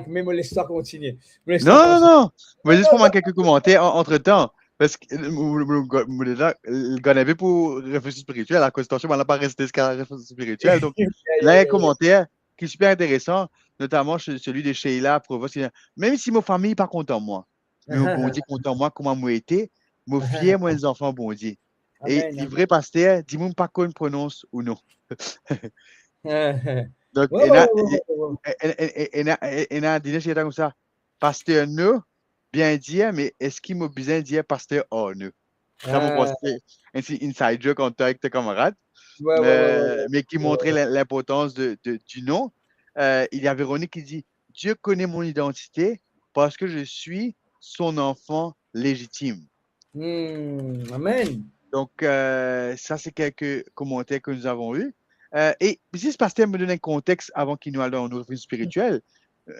mais l'histoire continue. Non, non, non. Mais juste pour moi quelques commentaires entre-temps. Parce que le gars avait pour réflexion spirituelle, la constitution, on n'a pas resté jusqu'à la réflexion spirituelle. Donc, là, il y a un commentaire qui est super intéressant, notamment celui de Sheila Provost. Qui dit, même si ma famille n'est pas content de moi, mais mon bon Dieu content de moi, comment moi été, mon fier, moi, les enfants, bon Dieu. Et le vrai pasteur, dis-moi pas qu'on prononce ou non. Donc, il y a des gens comme ça. Pasteur nous, bien dire, mais est-ce qu'il m'a besoin de dire pasteur oh nous? Ça m'a passé un inside joke en avec tes camarades, mais qui montrait l'importance du nom. Il y a Véronique qui dit Dieu connaît mon identité parce que je suis son enfant légitime. Amen. Donc, ça, c'est quelques commentaires que nous avons eus. Et si ce pasteur me donne un contexte avant qu'il nous aille dans nos réflexions spirituelles,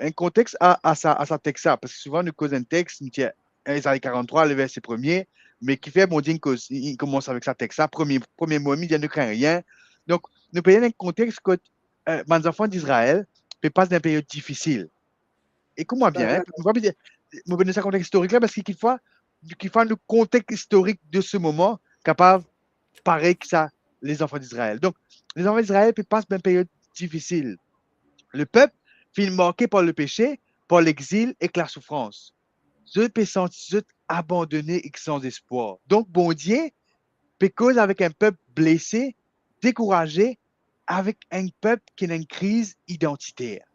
un contexte à sa texte, parce que souvent, nous causons un texte, nous tient Isaïe 43, le verset premier, mais qui fait, bon Dieu, il commence avec sa texte, premier mot, il dit ne craint rien. Donc, nous payons un contexte que mes enfants d'Israël passent d'une période difficile. Et comment bien, je vais donner ça contexte historique là, parce qu'il faut le contexte historique de ce moment capable, pareil que ça, les enfants d'Israël. Donc, les enfants d'Israël passent une période difficile. Le peuple finit marqué par le péché, par l'exil et que la souffrance. Je peux sentir abandonné et sans espoir. Donc, bon Dieu peut cause avec un peuple blessé, découragé, avec un peuple qui a une crise identitaire,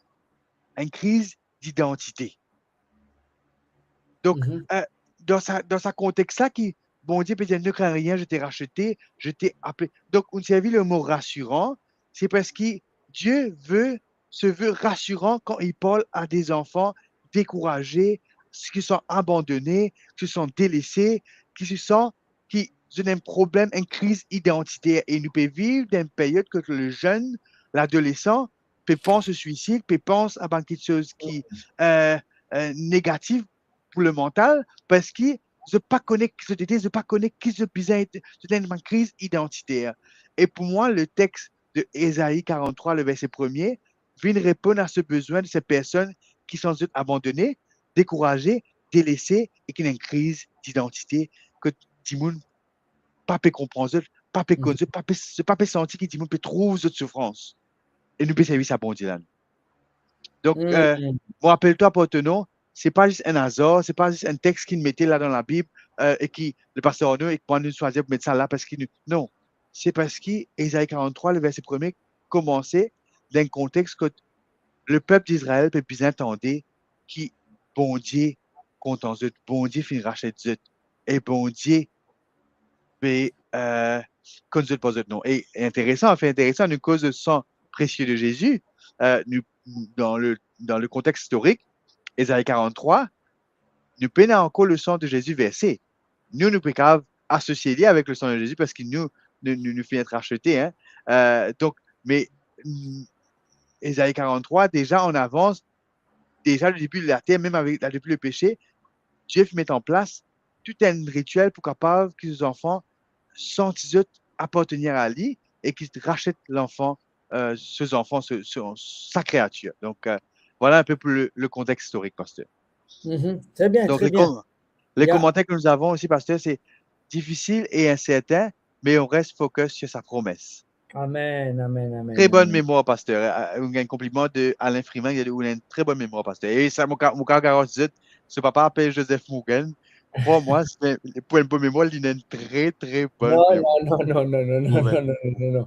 une crise d'identité. Donc, dans sa contexte-là, bon Dieu peut dire, ne crains rien, je t'ai racheté, je t'ai appelé. Donc, on s'est vu le mot rassurant, c'est parce que Dieu se veut rassurant quand il parle à des enfants découragés, qui sont abandonnés, qui sont délaissés, qui ont un problème, une crise identitaire. Et nous pouvons vivre dans une période que le jeune, l'adolescent, peut penser au suicide, peut penser à quelque chose qui négatif pour le mental, parce qu'ils ne pas connaître qui c'était, ils ne pas connaître qui se pisait, c'était une crise identitaire. Et pour moi, le texte de Ésaïe 43, le verset 1er, vient répondre à ce besoin de ces personnes qui sont abandonnées, découragées, délaissées et qui ont une crise d'identité que Timoun pas peut comprendre, pas peut connaître, pas peut sentir que Timoun peut trouver cette souffrance. Et nous peut servir ça bon Dieu là. Donc, rappelle-toi, Portenon, ce n'est pas juste un hasard, ce n'est pas juste un texte qu'il mettait là dans la Bible et qui, le pasteur Arnaud, et qu'on nous choisir pour mettre ça là parce qu'il. Non, c'est parce qu'Ésaïe 43, le verset 1er, commençait d'un contexte que le peuple d'Israël peut bien entendre qui, bon Dieu, content de bon Dieu finira chez Dieu, et bon Dieu, qu'on ne pas de nom. Et intéressant, une cause de sang précieux de Jésus, dans le contexte historique, Ésaïe 43, nous peinons encore le sang de Jésus versé. Nous pouvons associer avec le sang de Jésus parce qu'il nous fait être rachetés. Hein. Donc, mais Ésaïe 43, déjà en avance, déjà le début de la terre, même depuis le péché, Dieu met en place tout un rituel pour capable que les enfants sentent appartenir à lui et qu'ils rachètent l'enfant, sa créature. Donc, voilà un peu pour le contexte historique, pasteur. Très bien, donc, très bien. Les commentaires que nous avons aussi, pasteur, c'est difficile et incertain, mais on reste focus sur sa promesse. Amen, amen, amen. Très bonne mémoire, pasteur. Un compliment de Alain Freeman, il a une très bonne mémoire, pasteur. Et ça, mon gars, ce papa appelle Joseph Morgan. Pour moi, pour une bonne mémoire, il a une très, très bonne mémoire. Non.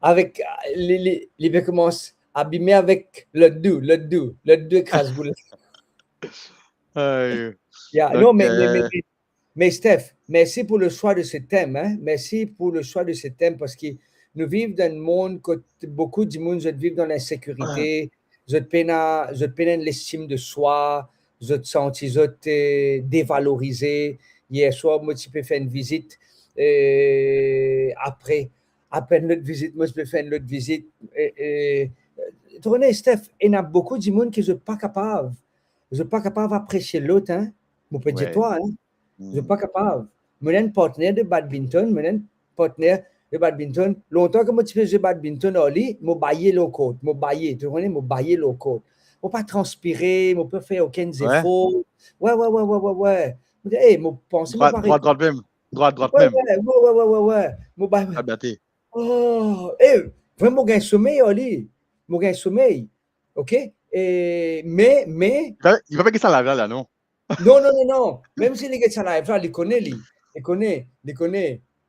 Avec les commence abîmé avec le doux écrase-boule. Non, mais Steph, merci pour le choix de ce thème. Hein? Merci pour le choix de ce thème parce que nous vivons dans un monde que beaucoup de monde vivent dans l'insécurité, je peine l'estime de soi, je te sens dévalorisé. Hier soir, moi, tu peux faire une visite Et après notre visite, moi, je peux faire une autre visite. Tu connais, Steph, il y a beaucoup de monde qui ne sont pas capables. Je ne suis pas capable d'apprécier l'autre. Hein. Je peux dire Ouais. toi, hein. Je ne suis pas capable. Je suis un partenaire de badminton. Je suis un partenaire de badminton. Longtemps que je faisais badminton, je baillais le côte. Je baillais. Tu connais, je baillais le côte. Je ne peux pas transpirer. Je ne peux faire aucun Ouais. effort. Ouais. Je dis, hey, je pense que je Droite, vais droite, droite même. Droite, droite Ouais, même. ouais, ouais, ouais, ouais, ouais. Mon bail. Ah, bien, t'es. Oh, vraiment, mon sommeil, Ali. Mon gain sommeil. OK? Mais, Il va pas que ça là, non? non. Même si les gars, ça n'arrive pas, il connaît, lui. Il connaît.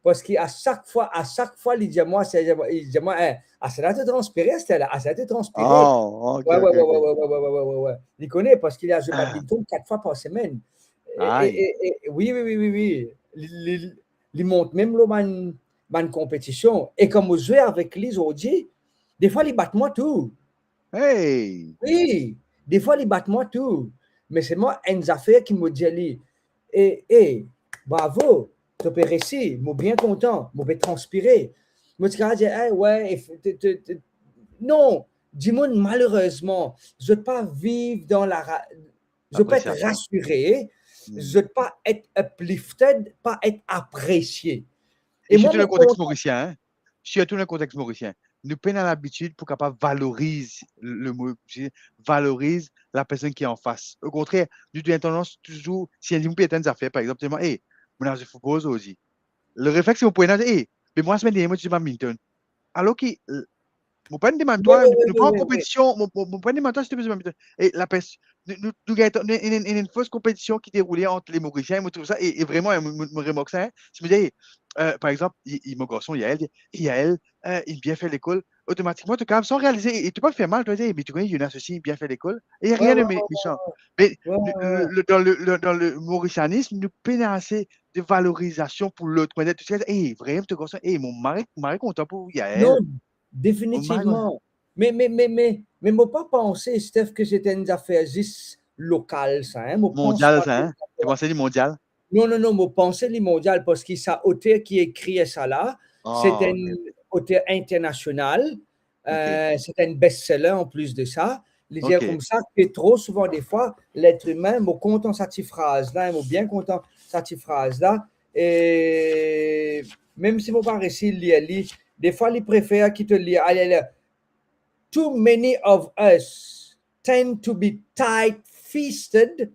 Parce qu'à chaque fois, il dit à moi, il dit à moi, ça a été transpiré, c'était là. Ça a été transpiré. Oh, ok, Ouais, ouais, ok, ouais, ouais, ok. ouais, ouais, ouais, ouais, ouais, ouais. Il connaît parce qu'il a joué Ah, badminton 4 fois par semaine. aïe. Oui. Il monte même là, une compétition. Et comme je joue avec lui aujourd'hui, des fois, il bat moi tout. Hey! Oui, des fois, il bat moi tout. Mais c'est moi, une affaire qui me dit, lui, bravo, tu peux réussir, je suis bien content, je vais transpirer. Moi, je dis, hey, ouais, non, dis-moi, malheureusement, je ne veux pas vivre dans je veux pas être Appréciation. rassuré, je Hmm. ne veux pas être uplifted, pas être apprécié. Et Et moi, surtout le mon contexte content, mauricien, hein? Surtout le contexte mauricien. Nous prenons l'habitude pour capable valoriser le mot, valorise la personne qui est en face. Au contraire, nous avons tendance toujours, si un peut être une affaire, par exemple, hey, mon je football aujourd'hui. Le réflexe, c'est vous pouvez dire, hey, mais moi, semaine dernière, moi, je suis badminton. Alors que mon pas demande toi, nous pas en oui. compétition, mon pas demande toi, et la personne, nous avons une fausse compétition qui déroulait entre les Mauriciens, moi, tout ça, et vraiment, me remoque ça, hein. Je me dis, par exemple, mon garçon, Yael, il bien fait l'école, automatiquement, tu capable sans réaliser, et tu peux pas faire mal, tu vas dire, mais tu connais, il y en a ceci, il bien fait l'école, et il n'y a Ouais, rien de ouais, méchant. Mais ouais. dans le mauricianisme, nous peinons assez de valorisation pour l'autre. Tu sais, hey, vraiment, ton garçon, hey, mari content pour Non, Yael. Mon mari, définitivement. Mais moi pas pensé, Steph, que c'était une affaire juste locale, ça. Hein? Moi pense mondial, pas ça, que hein? Tu pensais du mondial? non, moi pensais les mondial parce que ça auteur qui écrit ça là, c'est Oh, un auteur international, ok, c'est un best-seller en plus de ça. Il dit ok. comme ça que trop souvent des fois, l'être humain, moi content cette phrase là, moi bien content cette phrase là. Et même si moi pas réussi à lire, des fois, il préfère qu'il te lise. Allez, là. Too many of us tend to be tight fisted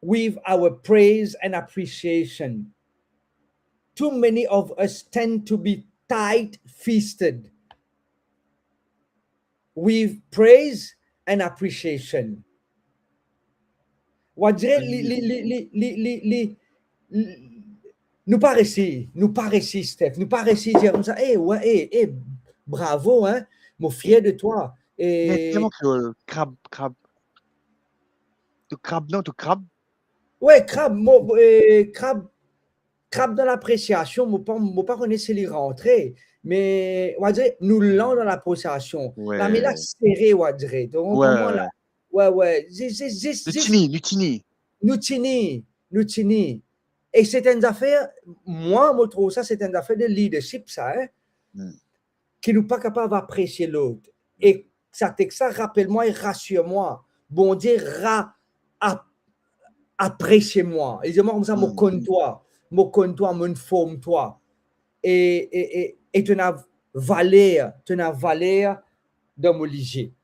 with our praise and appreciation. Too many of us tend to be tight fisted with praise and appreciation. On dirait, nous pas réussi, Steph, nous pas réussi dire comme ça, bravo, hein, mon fier de toi. Mais tellement Et créole, crabe, non, tu crabe. ouais, crabe dans l'appréciation, moi pas connaître les rentrées, mais on va dire, nous l'avons dans l'appréciation. La mais là, Ouais, serré, on va dire. Donc, ouais, comment là? ouais. Ouais. Le tini. Nous tini, nous tini. Et c'est une affaire, moi, je trouve ça, c'est une affaire de leadership, ça, hein, Hmm, qui n'est pas capable d'apprécier l'autre. hmm, Et ça texte ça, rappelle-moi et rassure-moi. Bon Dieu, appréciez-moi. Et dis-moi comme ça, hmm. me connais-toi, me forme-toi. Et tu n'as valeur de mon liger.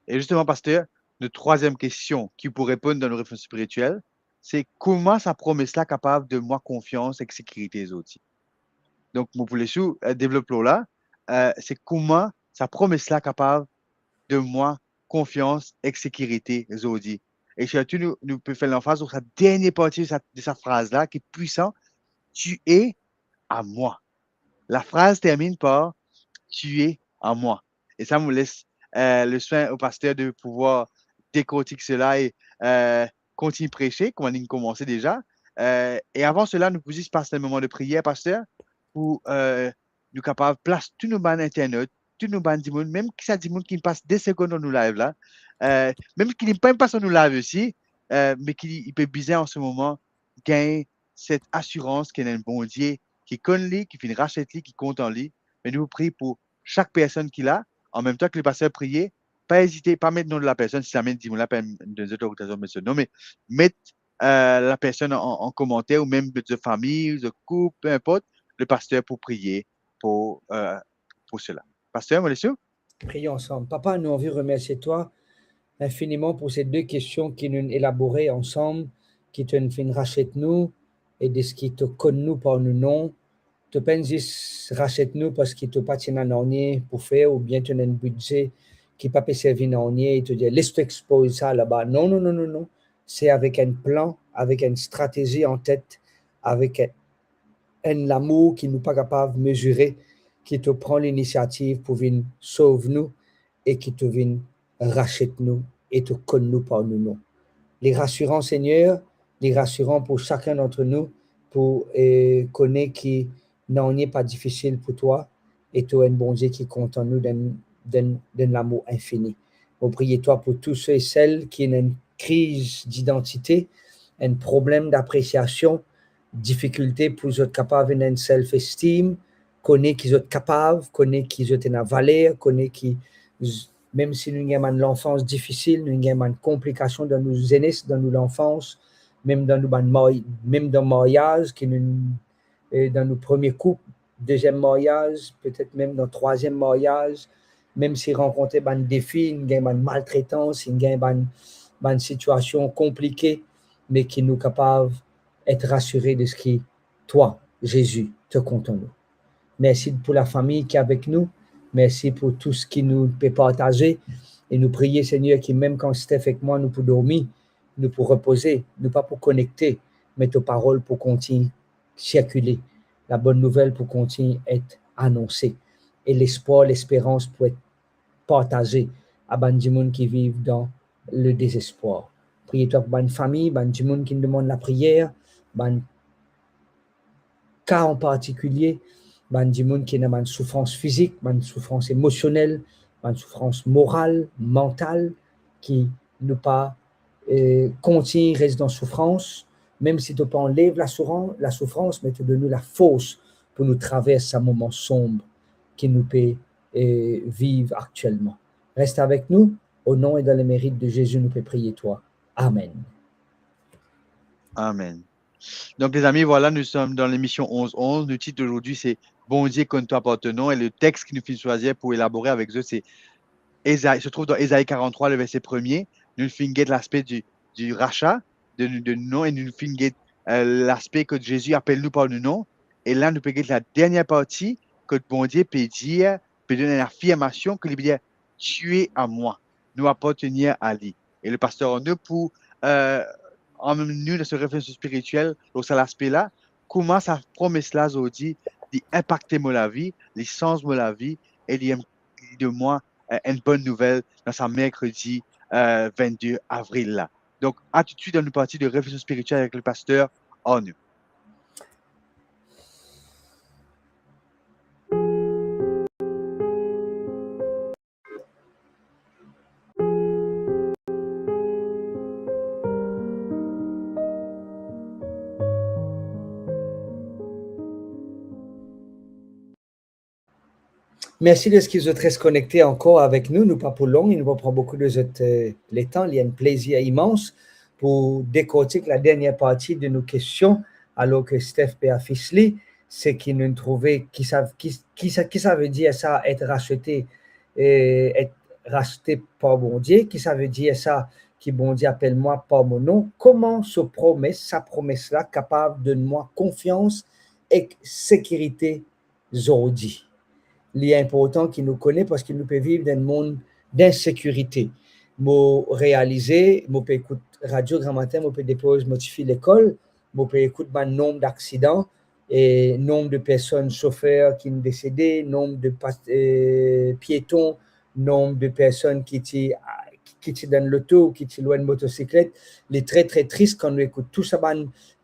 Et justement, pasteur, notre troisième question qui pour répondre dans nos réflexions spirituelles, c'est comment sa promesse-là capable de moi confiance et sécurité les autres. Donc, mon poulet chou, développe là, c'est comment sa promesse-là capable de moi confiance et sécurité les autres. Et surtout, nous pouvons faire l'emphase sur sa dernière partie de sa phrase-là qui est puissant. Tu es à moi. La phrase termine par tu es à moi. Et ça me laisse le soin au pasteur de pouvoir décortiquer cela et continuer à prêcher, comme on a commencé déjà. Et avant cela, nous pouvons juste passer un moment de prière, pasteur, pour nous capables de placer tous nos bandes internet, tous nos bandes d'immunes, même si ça dit qui passe des secondes dans nos lives là, même qui n'est même pas sur nos lives aussi, mais qui il peut bizarre en ce moment, gagner cette assurance qu'il y a un bon Dieu qui connaît lui, qui finit rachète lui, qui compte en lui. Mais nous prions pour chaque personne qu'il a, en même temps que le pasteur priait, pas hésiter, pas mettre le nom de la personne, si ça met dit là, pas des autorisations, mais non, mais mettre la personne en commentaire ou même de famille, de couple, peu importe, le pasteur pour prier pour cela. Pasteur, vous sûr? Prions ensemble. Papa, nous envie remercier toi infiniment pour ces deux questions qui nous élaborées ensemble, qui te fin rachète nous et de ce qui te connaît nous par nous nom. Tu penses rachète nous parce qu'il te pas un année pour faire ou bien tu as un budget qui pas peut servir en et te dire laisse t'exposer ça là-bas. Non, non, non, non, non. C'est avec un plan, avec une stratégie en tête, avec un amour qui nous pas capable de mesurer, qui te prend l'initiative pour venir sauver nous et qui te vient rachète nous et te connaît nous par nous nom. Les rassurants, Seigneur, les rassurants pour chacun d'entre nous, pour connaître qui n'en est pas difficile pour toi et tu as un bon Dieu qui compte en nous d'un amour infini. On prie toi pour tous ceux et celles qui ont une crise d'identité, un problème d'appréciation, difficulté pour être capable d'une self-esteem, connaître qu'ils sont capables, connaître qu'ils ont une valeur, connaître qu'ils même si nous avons l'enfance difficile, nous avons une complication dans nos jeunesse, dans nos enfance, même dans nos mariages, dans nos premiers couples, deuxième mariage, peut-être même dans le troisième mariage, même si rencontrer des défis, nous avons une maltraitance, nous avons une situation compliquée, mais qui nous capables d'être rassurés de ce qui, toi, Jésus, te compte en nous. Merci pour la famille qui est avec nous. Merci pour tout ce qui nous peut partager. Et nous prier, Seigneur, que même quand Steph et moi, nous pouvons dormir, nous pouvons reposer, nous pas pour connecter, mais tes paroles pour continuer circuler. La bonne nouvelle pour continuer à être annoncée. Et l'espoir, l'espérance pour être partagé à des gens qui vivent dans le désespoir. Priez-toi pour une famille, des gens qui nous demandent la prière, des cas en particulier, des gens qui ont une souffrance physique, une souffrance émotionnelle, une souffrance morale, mentale, qui ne pas continuer, reste dans souffrance, même si tu peux enlever la souffrance, mais tu donnes la force pour nous traverser un moment sombre qui nous peut vivre actuellement. Reste avec nous, au nom et dans le mérite de Jésus, nous peut prier toi. Amen. Amen. Donc, les amis, voilà, nous sommes dans l'émission 11-11. Le titre d'aujourd'hui, c'est Bon Dieu, qu'on toi appartenons. Et le texte qui nous fait choisir pour élaborer avec eux, c'est se trouve dans Ésaïe 43, le verset 1er. Nous finissons l'aspect du rachat de nom et nous finissons l'aspect que Jésus appelle nous par le nom. Et là, nous pouvons la dernière partie que bon Dieu peut dire, peut donner une affirmation que lui dire tu es à moi, nous appartenir à lui. Et le pasteur en nous pour emmener dans ce réflexion spirituelle, dans cet aspect-là, comment sa promesse-là, dit d'impacter la vie, les sens de la vie et de moi une bonne nouvelle dans sa mercredi 22 avril là. Donc, attitude dans une partie de réflexion spirituelle avec le pasteur en nous. Merci de ce qu'ils restent connectés encore avec nous. Nous pas pour long, il nous va prendre beaucoup de les temps. Il y a un plaisir immense pour décortiquer la dernière partie de nos questions, alors que Steph Béafisli, c'est qui nous trouvait qui ça veut dire ça être racheté par bon Dieu, qui ça veut dire ça qui bon Dieu appelle-moi par mon nom. Comment sa promesse-là capable de moi confiance et sécurité aujourd'hui. Il est important qu'il nous connaisse parce qu'il nous peut vivre dans un monde d'insécurité. Moi réaliser, moi peux écouter radio grand matin, moi peux déposer motiver l'école, moi peux écouter le nombre d'accidents et nombre de personnes chauffeurs qui sont décédés, nombre de piétons, nombre de personnes qui sont dans l'auto, qui sont loin de motocyclette. Il est très très triste quand nous écoutons tout ça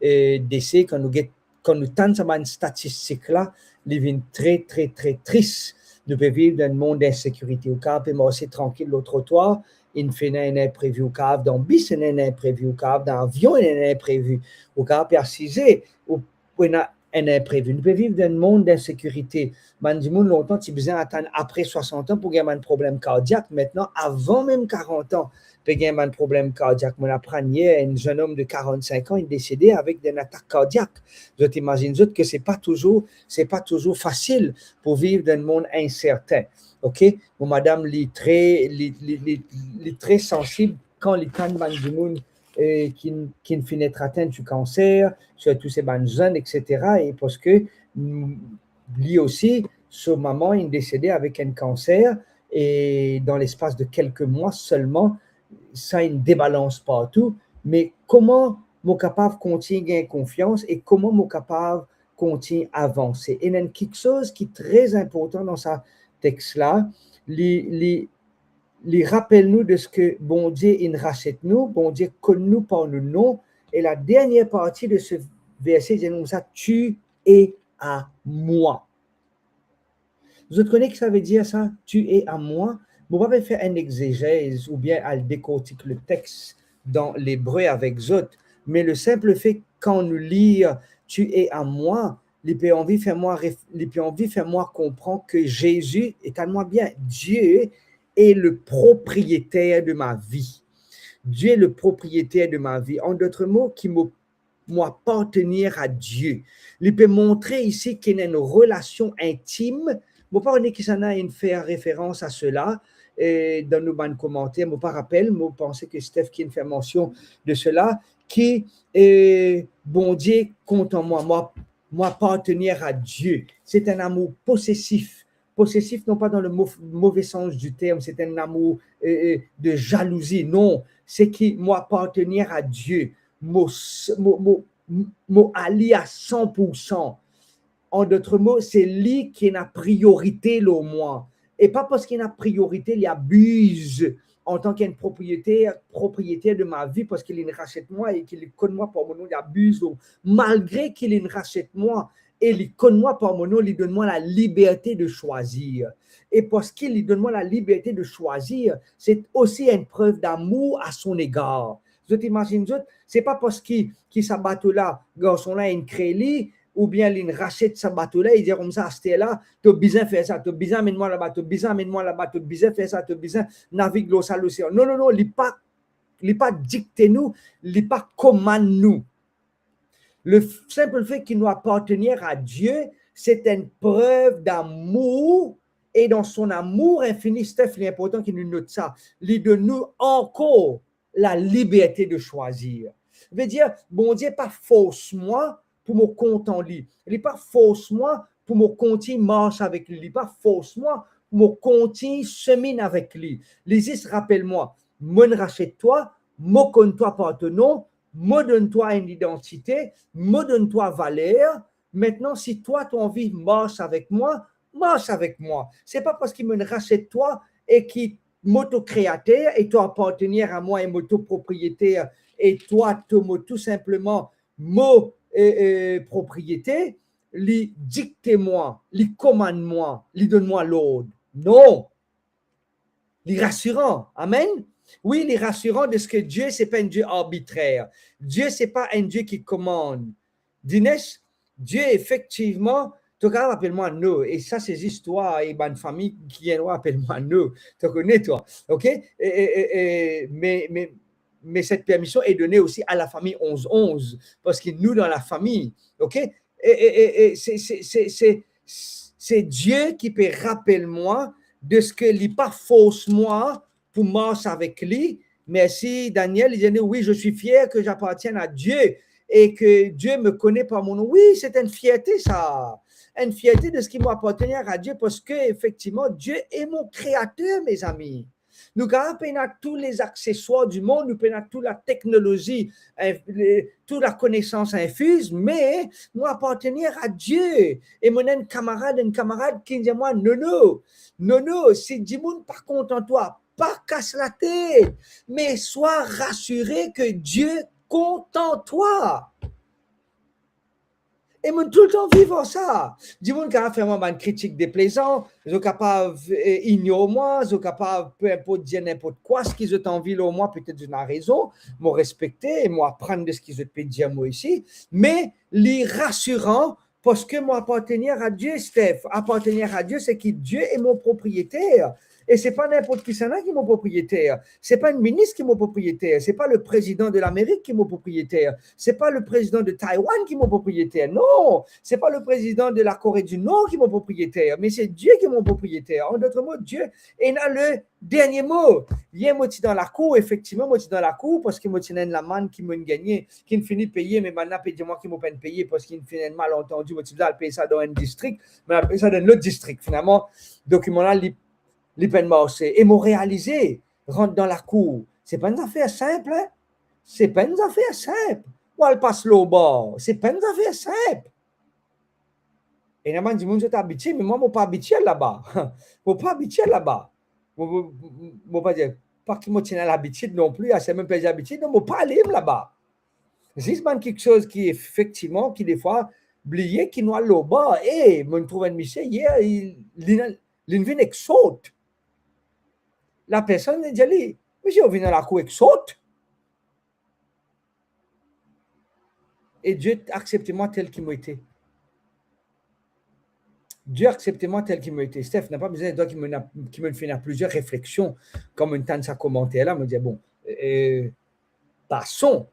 décès, quand nous tentons cette statistique là. Living très, très, très triste. Nous pouvons vivre dans un monde d'insécurité. Au cas où marcher tranquille le trottoir, il fait un imprévu. Au cas où dans le bus, il y a un imprévu. Au cas où dans l'avion, il y a un imprévu. Au cas où assiser, un imprévu. Nous pouvons vivre dans un monde d'insécurité. Du monde longtemps, tu as besoin d'attendre après 60 ans pour gagner un problème cardiaque. Maintenant, avant même 40 ans, tu as un problème cardiaque. Mon apprend hier, un jeune homme de 45 ans est décédé avec une attaque cardiaque. Je t'imagine que c'est pas toujours facile pour vivre dans un monde incertain. OK? Bon, madame, est très sensible quand les temps du monde qui ne finit atteindre du cancer, surtout ces jeunes, etc. Et parce que lui aussi, sa maman est décédée avec un cancer et dans l'espace de quelques mois seulement, ça a une débalance partout. Mais comment je suis capable de continuer à gagner confiance et comment je suis capable de continuer à avancer? Et il y a quelque chose qui est très important dans ce texte-là. Rappelle-nous de ce que bon Dieu il rachète nous, bon Dieu connaît nous par nos noms. Et la dernière partie de ce verset dit nous ça, tu es à moi. Vous connaissez que ça veut dire ça? Tu es à moi. Vous ne pouvez pas faire un exégèse ou bien à décortiquer le texte dans l'hébreu avec Zot, mais le simple fait quand nous lisons tu es à moi, il peut envie faire moi comprendre que Jésus est à moi bien. Dieu est le propriétaire de ma vie. Dieu est le propriétaire de ma vie. En d'autres mots, qui m'appartenir à Dieu. Il peut montrer ici qu'il y a une relation intime. Je ne sais pas qui s'en a faire référence à cela dans nos commentaires. Je ne pas rappelle, je pense que Steph qui fait mention de cela, qui bon Dieu compte en moi appartenir à Dieu. C'est un amour possessif. Possessif, non pas dans le mauvais sens du terme, c'est un amour de jalousie. Non, c'est qui m'appartenir à Dieu. Ali à 100%. En d'autres mots, c'est lui qui a priorité au moi. Et pas parce qu'il a priorité, il abuse en tant qu'un propriétaire de ma vie parce qu'il rachète moi et qu'il connaît moi par mon nom, il abuse. Malgré qu'il rachète moi et il connaît moi par mon nom, il donne moi la liberté de choisir. Et parce qu'il donne moi la liberté de choisir, c'est aussi une preuve d'amour à son égard. Je t'imagine, c'est pas parce qu'il s'abat là, garçon-là, une crélie, ou bien il rachète sa bateau-là, il dit comme ça, c'était là, tu as besoin de faire ça, tu as besoin d'amener-moi là-bas, tu as besoin d'amener-moi là-bas, tu as besoin de faire ça, tu as besoin de naviguer l'océan. Non, il n'est pas dicté nous, il n'est pas commande nous. Le simple fait qu'il doit appartenir à Dieu, c'est une preuve d'amour, et dans son amour infini, Steph, il est important qu'il nous note ça, il donne nous encore la liberté de choisir. Ça veut dire, bon Dieu, pas force-moi pour me compter en lui. Il n'est pas force-moi pour me continuer marche avec lui. Il n'est pas force-moi pour me continuer chemin avec lui. L'Isis, rappelle-moi, me rachète-toi, me connais-toi par ton nom, me donne-toi une identité, me donne-toi valeur. Maintenant, si toi, tu as envie de marcher avec moi, marche avec moi. Ce n'est pas parce qu'il me rachète toi et qu'il m'auto-créateur et toi appartenir à moi et m'auto-propriétaire et toi, tout simplement, propriété, lui dicte-moi, lui commande-moi, lui donne-moi l'ordre. Non. Il est rassurant. Amen. Oui, il est rassurant de ce que Dieu, ce n'est pas un Dieu arbitraire. Dieu, ce n'est pas un Dieu qui commande. Dinesh, Dieu, effectivement, tu appelle-moi nous. Et ça, c'est histoires et une famille qui est appelle-moi nous. Tu connais, toi. OK? Mais cette permission est donnée aussi à la famille 11-11, parce que nous, dans la famille, OK? C'est Dieu qui peut rappeler moi de ce que lui pas force moi pour marcher avec lui. Merci, Daniel. Il dit, oui, je suis fier que j'appartienne à Dieu et que Dieu me connaît par mon nom. Oui, c'est une fierté, ça. Une fierté de ce qui m'appartenir à Dieu parce que, effectivement, Dieu est mon créateur, mes amis. Nous avons tous les accessoires du monde, nous avons toute la technologie, toute la connaissance infuse, mais nous appartenir à Dieu. Et mon un camarade qui dit moi, non, si du monde par contre en toi, pas casse la tête, mais sois rassuré que Dieu compte en toi. Et moi, tout le temps vivre ça. Du monde qui a fait une critique déplaisante, ils sont capables d'ignorer moi, ils sont capables, peu importe, dire n'importe quoi, ce qu'ils ont envie de moi, peut-être d'une raison, moi respecter et moi apprendre de ce qu'ils ont pu dire moi ici, mais les rassurant Parce que moi, appartenir à Dieu, Steph, appartenir à Dieu, c'est que Dieu est mon propriétaire. Et ce n'est pas n'importe qui qui est mon propriétaire. Ce n'est pas une ministre qui est mon propriétaire. Ce n'est pas le président de l'Amérique qui est mon propriétaire. Ce n'est pas le président de Taïwan qui est mon propriétaire. Non, ce n'est pas le président de la Corée du Nord qui est mon propriétaire. Mais c'est Dieu qui est mon propriétaire. En d'autres mots, Dieu est le dernier mot. Hier, moi, je suis dans la cour, effectivement, moi, je suis dans la cour parce que moi, je suis la manne qui m'a gagné, qui me finit de payer, mais maintenant, moi qui m'a peine payer parce qu'il me finit de malentendu. Moi, je suis payer ça dans un district, mais je paye ça dans l'autre district. Finalement, le document-là, les peines marché. Et m'ont réalisé, rentre dans la cour. C'est pas une affaire simple, hein? C'est pas une affaire simple. Ou elle passe l'eau bord. C'est pas une affaire simple. Et normalement, du monde, je suis habitué, mais moi, je ne suis pas habitué là-bas. Je ne suis pas habitué là-bas. Je ne pas dire, pas que je tiens l'habitude non plus, c'est même pas l'habitude, non, je ne pas aller là-bas. C'est quelque chose qui, effectivement, qui des fois, oublié, qui nous a l'eau bas. Et je trouve un monsieur hier, il vient avec saute. La personne dit, mais je viens dans la cour avec saute. Et Dieu accepte moi tel qu'il m'a été. Dieu accepte moi tel qu'il m'a été. Steph n'a pas besoin de toi qui me fait plusieurs réflexions, comme une tante sa commentaire là, me dit, bon, passons,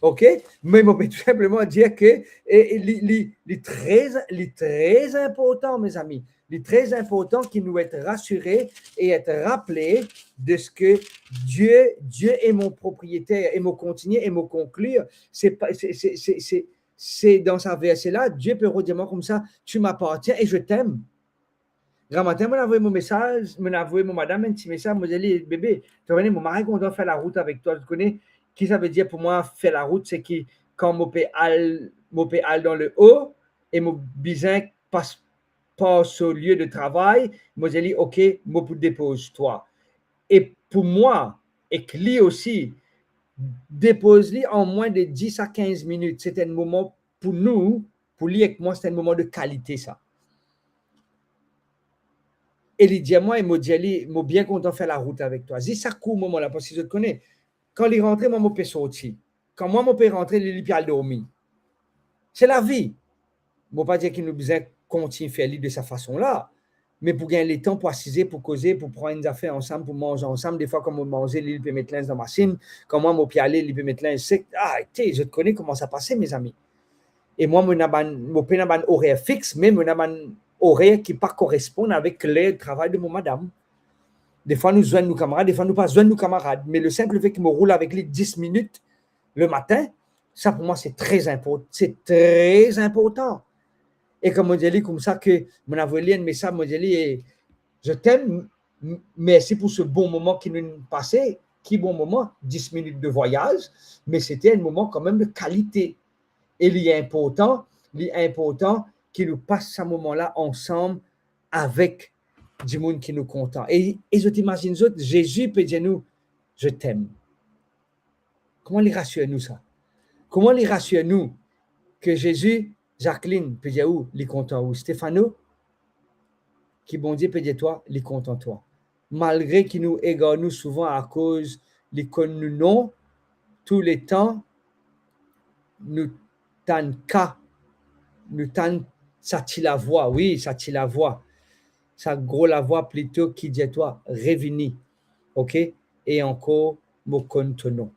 ok? Mais je peux tout simplement dire que les très important, mes amis, les très important qui nous être rassurés et être rappelés de ce que Dieu est mon propriétaire et me continuer et me conclure. C'est dans sa verset-là, Dieu peut redire comme ça, tu m'appartiens et je t'aime. Grand matin, je envoyé mon message, je envoyé mon madame un petit message, je me dit, bébé, tu connais, mon mari, on doit faire la route avec toi, tu connais, qui ça veut dire pour moi, faire la route, c'est que quand mon père dans le haut et mon bisin passe au lieu de travail, je dis, ok, je peux dépose toi. Et pour moi, et que lui aussi, dépose-lui en moins de 10 à 15 minutes. C'est un moment pour nous, pour lui et moi, c'est un moment de qualité, ça. Et il dit à moi, il m'a dit, je suis bien content de faire la route avec toi. C'est ça court moment là, parce que je te connais. Quand il est rentré, moi, je peux sortir. Quand moi, je peux rentrer, il peut dormir. C'est la vie. Je ne veux pas dire qu'il nous besoin continuer à faire de cette façon-là, mais pour gagner le temps, pour assiser, pour causer, pour prendre des affaires ensemble, pour manger ensemble. Des fois, quand on mange, il peut mettre l'un dans ma machine. Quand moi, je peux aller, il peut mettre l'un sec. Ah, je te connais comment ça passe, mes amis. Et moi, je n'ai pas un horaire fixe, mais je n'ai pas un horaire qui ne correspond avec le travail de mon madame. Des fois, nous joignons nos camarades, des fois, nous pas joignons nos camarades. Mais le simple fait qu'il me roule avec lui 10 minutes le matin, ça, pour moi, c'est très important. C'est très important. Et comme on dit, comme ça, que mon envoyé un message, mon dit, je t'aime, merci pour ce bon moment qui nous passé. Qui bon moment? 10 minutes de voyage, mais c'était un moment quand même de qualité. Et il est important qu'il nous passe ce moment-là ensemble avec du monde qui nous content. Et je t'imagine, Jésus peut dire nous, je t'aime. Comment les rassure-nous ça? Comment les rassure-nous que Jésus, Jacqueline, peut dire où, les content où? Stéphano, qui bon Dieu peut dire toi, les content toi. Malgré qu'il nous égare nous souvent à cause les connus non, tous les temps, nous t'en cas, nous t'en ça tire la voix, oui, ça tire la voix. Ça gros la voix plutôt qui dit toi, revenez, ok? Et encore, me contenons.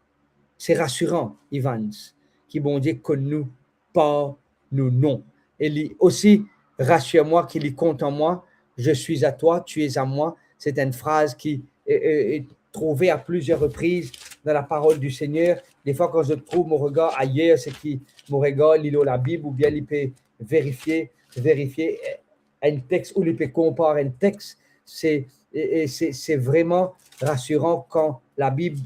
C'est rassurant, Evans, qui bon Dieu connaît nous par nous non. Et aussi, rassure-moi qu'il est content moi, je suis à toi, tu es à moi. C'est une phrase qui est trouvée à plusieurs reprises dans la parole du Seigneur. Des fois, quand je trouve mon regard ailleurs, c'est que mon regard, il lit la Bible ou bien il peut vérifier un texte ou il peut comparer un texte. C'est vraiment rassurant quand la Bible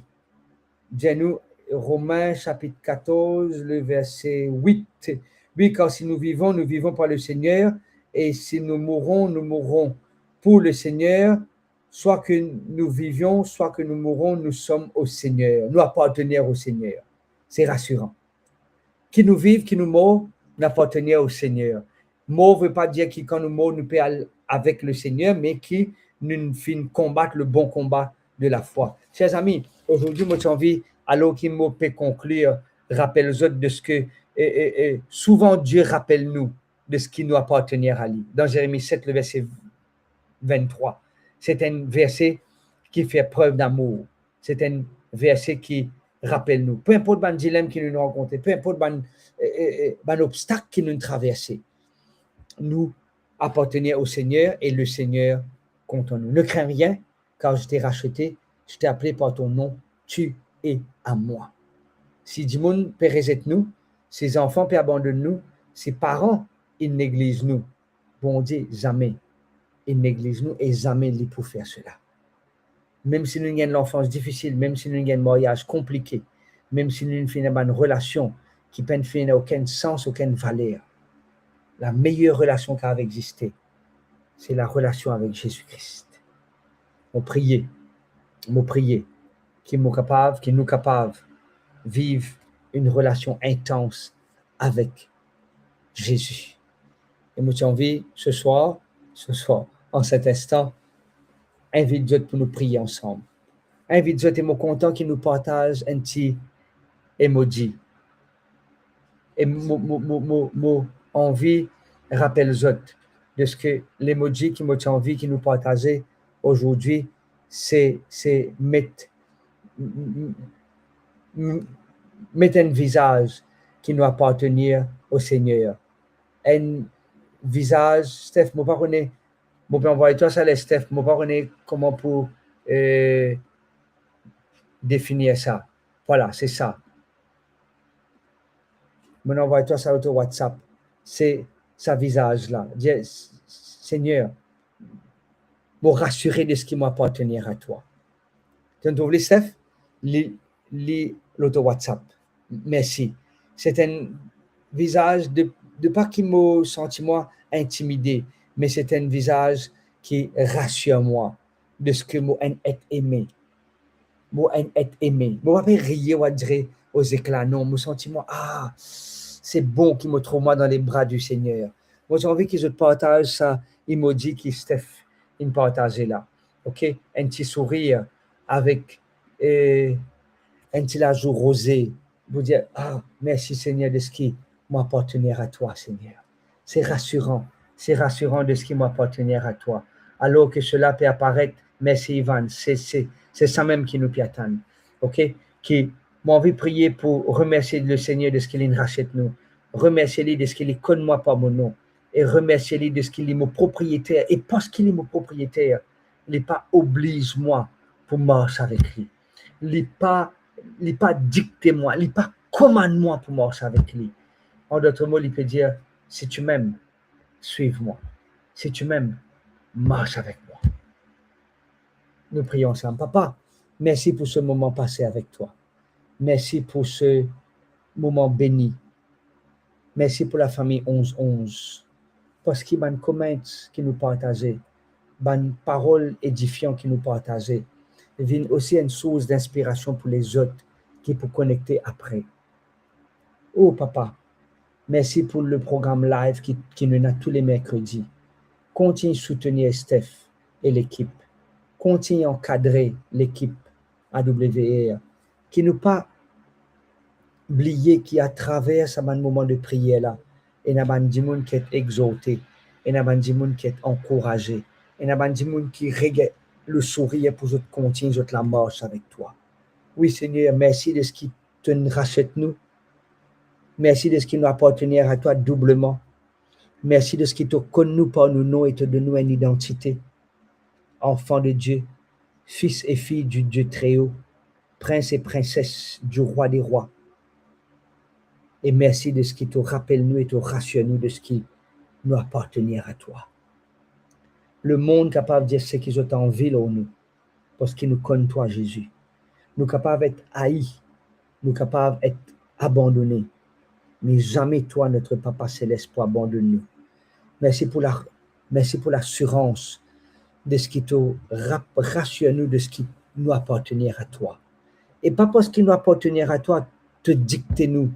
dit à nous, Romains chapitre 14, le verset 8. Oui, car si nous vivons par le Seigneur, et si nous mourrons pour le Seigneur, soit que nous vivions, soit que nous mourons, nous sommes au Seigneur, nous appartenir au Seigneur. C'est rassurant. Qui nous vive, qui nous meurt, nous appartenir au Seigneur. Mort ne veut pas dire que quand nous mourons, nous pouvons aller avec le Seigneur, mais qui nous finissons combattre le bon combat de la foi. Chers amis, aujourd'hui, moi j'ai envie, alors qu'il me peut conclure, rappelle-vous de ce que et souvent Dieu rappelle nous de ce qui nous appartient à lui. Dans Jérémie 7, le verset 23, c'est un verset qui fait preuve d'amour. C'est un verset qui rappelle nous. Peu importe le dilemme qui nous rencontre, peu importe l'obstacle qui nous traverse, nous appartenons au Seigneur et le Seigneur compte en nous. Ne crains rien, car je t'ai racheté, je t'ai appelé par ton nom, tu es à moi. Si du monde peut rejeter nous, ses enfants peut abandonner nous, ses parents, ils négligent nous. Bon Dieu, jamais. Ils négligent nous et jamais ils pour faire cela. Même si nous avons une enfance difficile, même si nous avons un mariage compliqué, même si nous avons une relation qui n'a aucun sens, aucune valeur, la meilleure relation qui a existé, c'est la relation avec Jésus-Christ. On prier, qui nous capable de vivre une relation intense avec Jésus. Et nous avons envie ce soir, en cet instant, invite Dieu pour nous prier ensemble. Invite Dieu et moi content qu'il nous partage un petit emoji. Et mon envie rappelle Dieu de ce que l'emoji qui m'a envie qu'il nous partageait aujourd'hui, c'est mettre un visage qui nous appartient au Seigneur. Un visage, Steph, je ne sais pas, envoyer toi ça, Steph, je ne sais pas comment pour définir ça. Voilà, c'est ça. Je envoie toi ça sur WhatsApp. C'est sa visage-là. Dis, Seigneur, pour rassurer de ce qui m'appartient à toi. Tu entends, Steph? Lis l'auto WhatsApp. Merci. C'est un visage de pas qui me senti moi intimidé, mais c'est un visage qui rassure moi de ce que moi être aimé. Moi être aimé. Moi pas rire ou dire aux éclats, non, me senti moi c'est bon qu'il me trouve moi dans les bras du Seigneur. Moi j'ai envie que je partage ça emoji qui Steph il partageait là. OK, un petit sourire avec un petit jour rosé, vous dire merci Seigneur de ce qui m'appartenait à toi Seigneur. C'est rassurant de ce qui m'appartenait à toi. Alors que cela peut apparaître, merci Ivan, c'est ça même qui nous peut attendre. OK, qui m'a envie de prier pour remercier le Seigneur de ce qu'il rachète nous, remercier-lui de ce qu'il connaît moi par mon nom, et remercier-lui de ce qu'il est mon propriétaire, et parce qu'il est mon propriétaire, il n'est pas oblige moi pour marcher avec lui. Il n'est pas dicté moi, il n'est pas commande moi pour marcher avec lui. En d'autres mots, il peut dire, si tu m'aimes, suive-moi. Si tu m'aimes, marche avec moi. Nous prions ensemble. Papa, merci pour ce moment passé avec toi. Merci pour ce moment béni. Merci pour la famille 11-11. Parce qu'il y a une comment qui nous partageait, une parole édifiante qui nous partageait. Il vient aussi une source d'inspiration pour les autres qui peuvent connecter après. Oh papa, merci pour le programme live qui nous a tous les mercredis. Continue à soutenir Steph et l'équipe. Continue à encadrer l'équipe AWR. Qui nous pas oublier qu'à travers ce moment de prière là, il y a des gens qui sont exaltés, il y a des gens qui sont encouragés, il y a des gens qui regardent le sourire pour continuer la marche avec toi. Oui Seigneur, merci de ce qui te rachète nous. Merci de ce qui nous appartient à toi doublement. Merci de ce qui te connaît par nos noms et te donne une identité. Enfant de Dieu, fils et fille du Dieu très haut, prince et princesse du roi des rois. Et merci de ce qui te rappelle nous et te rassure nous de ce qui nous appartient à toi. Le monde capable de dire ce qu'ils ont envie en nous, parce qu'ils nous connaissent toi, Jésus. Nous capables d'être haïs, nous capables d'être abandonnés. Mais jamais toi, notre Papa Céleste, pour abandonner nous. Merci pour l'assurance de ce qui te rassure nous, de ce qui nous appartient à toi. Et pas parce qu'il nous appartient à toi, te dicter nous.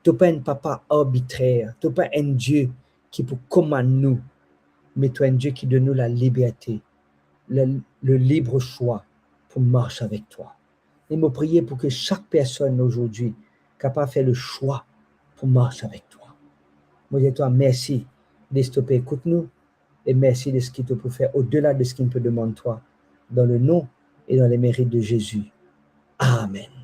Tu n'es pas un papa arbitraire, tu n'es pas un Dieu qui peut commander nous, mais tu es un Dieu qui donne nous la liberté, le libre choix pour marcher avec toi. Et me prier pour que chaque personne aujourd'hui capable de faire le choix pour marcher avec toi. Moi, je dis toi, merci de stopper, écoute-nous, et merci de ce qu'il te peut faire au-delà de ce qu'il peut demander toi, dans le nom et dans les mérites de Jésus. Amen.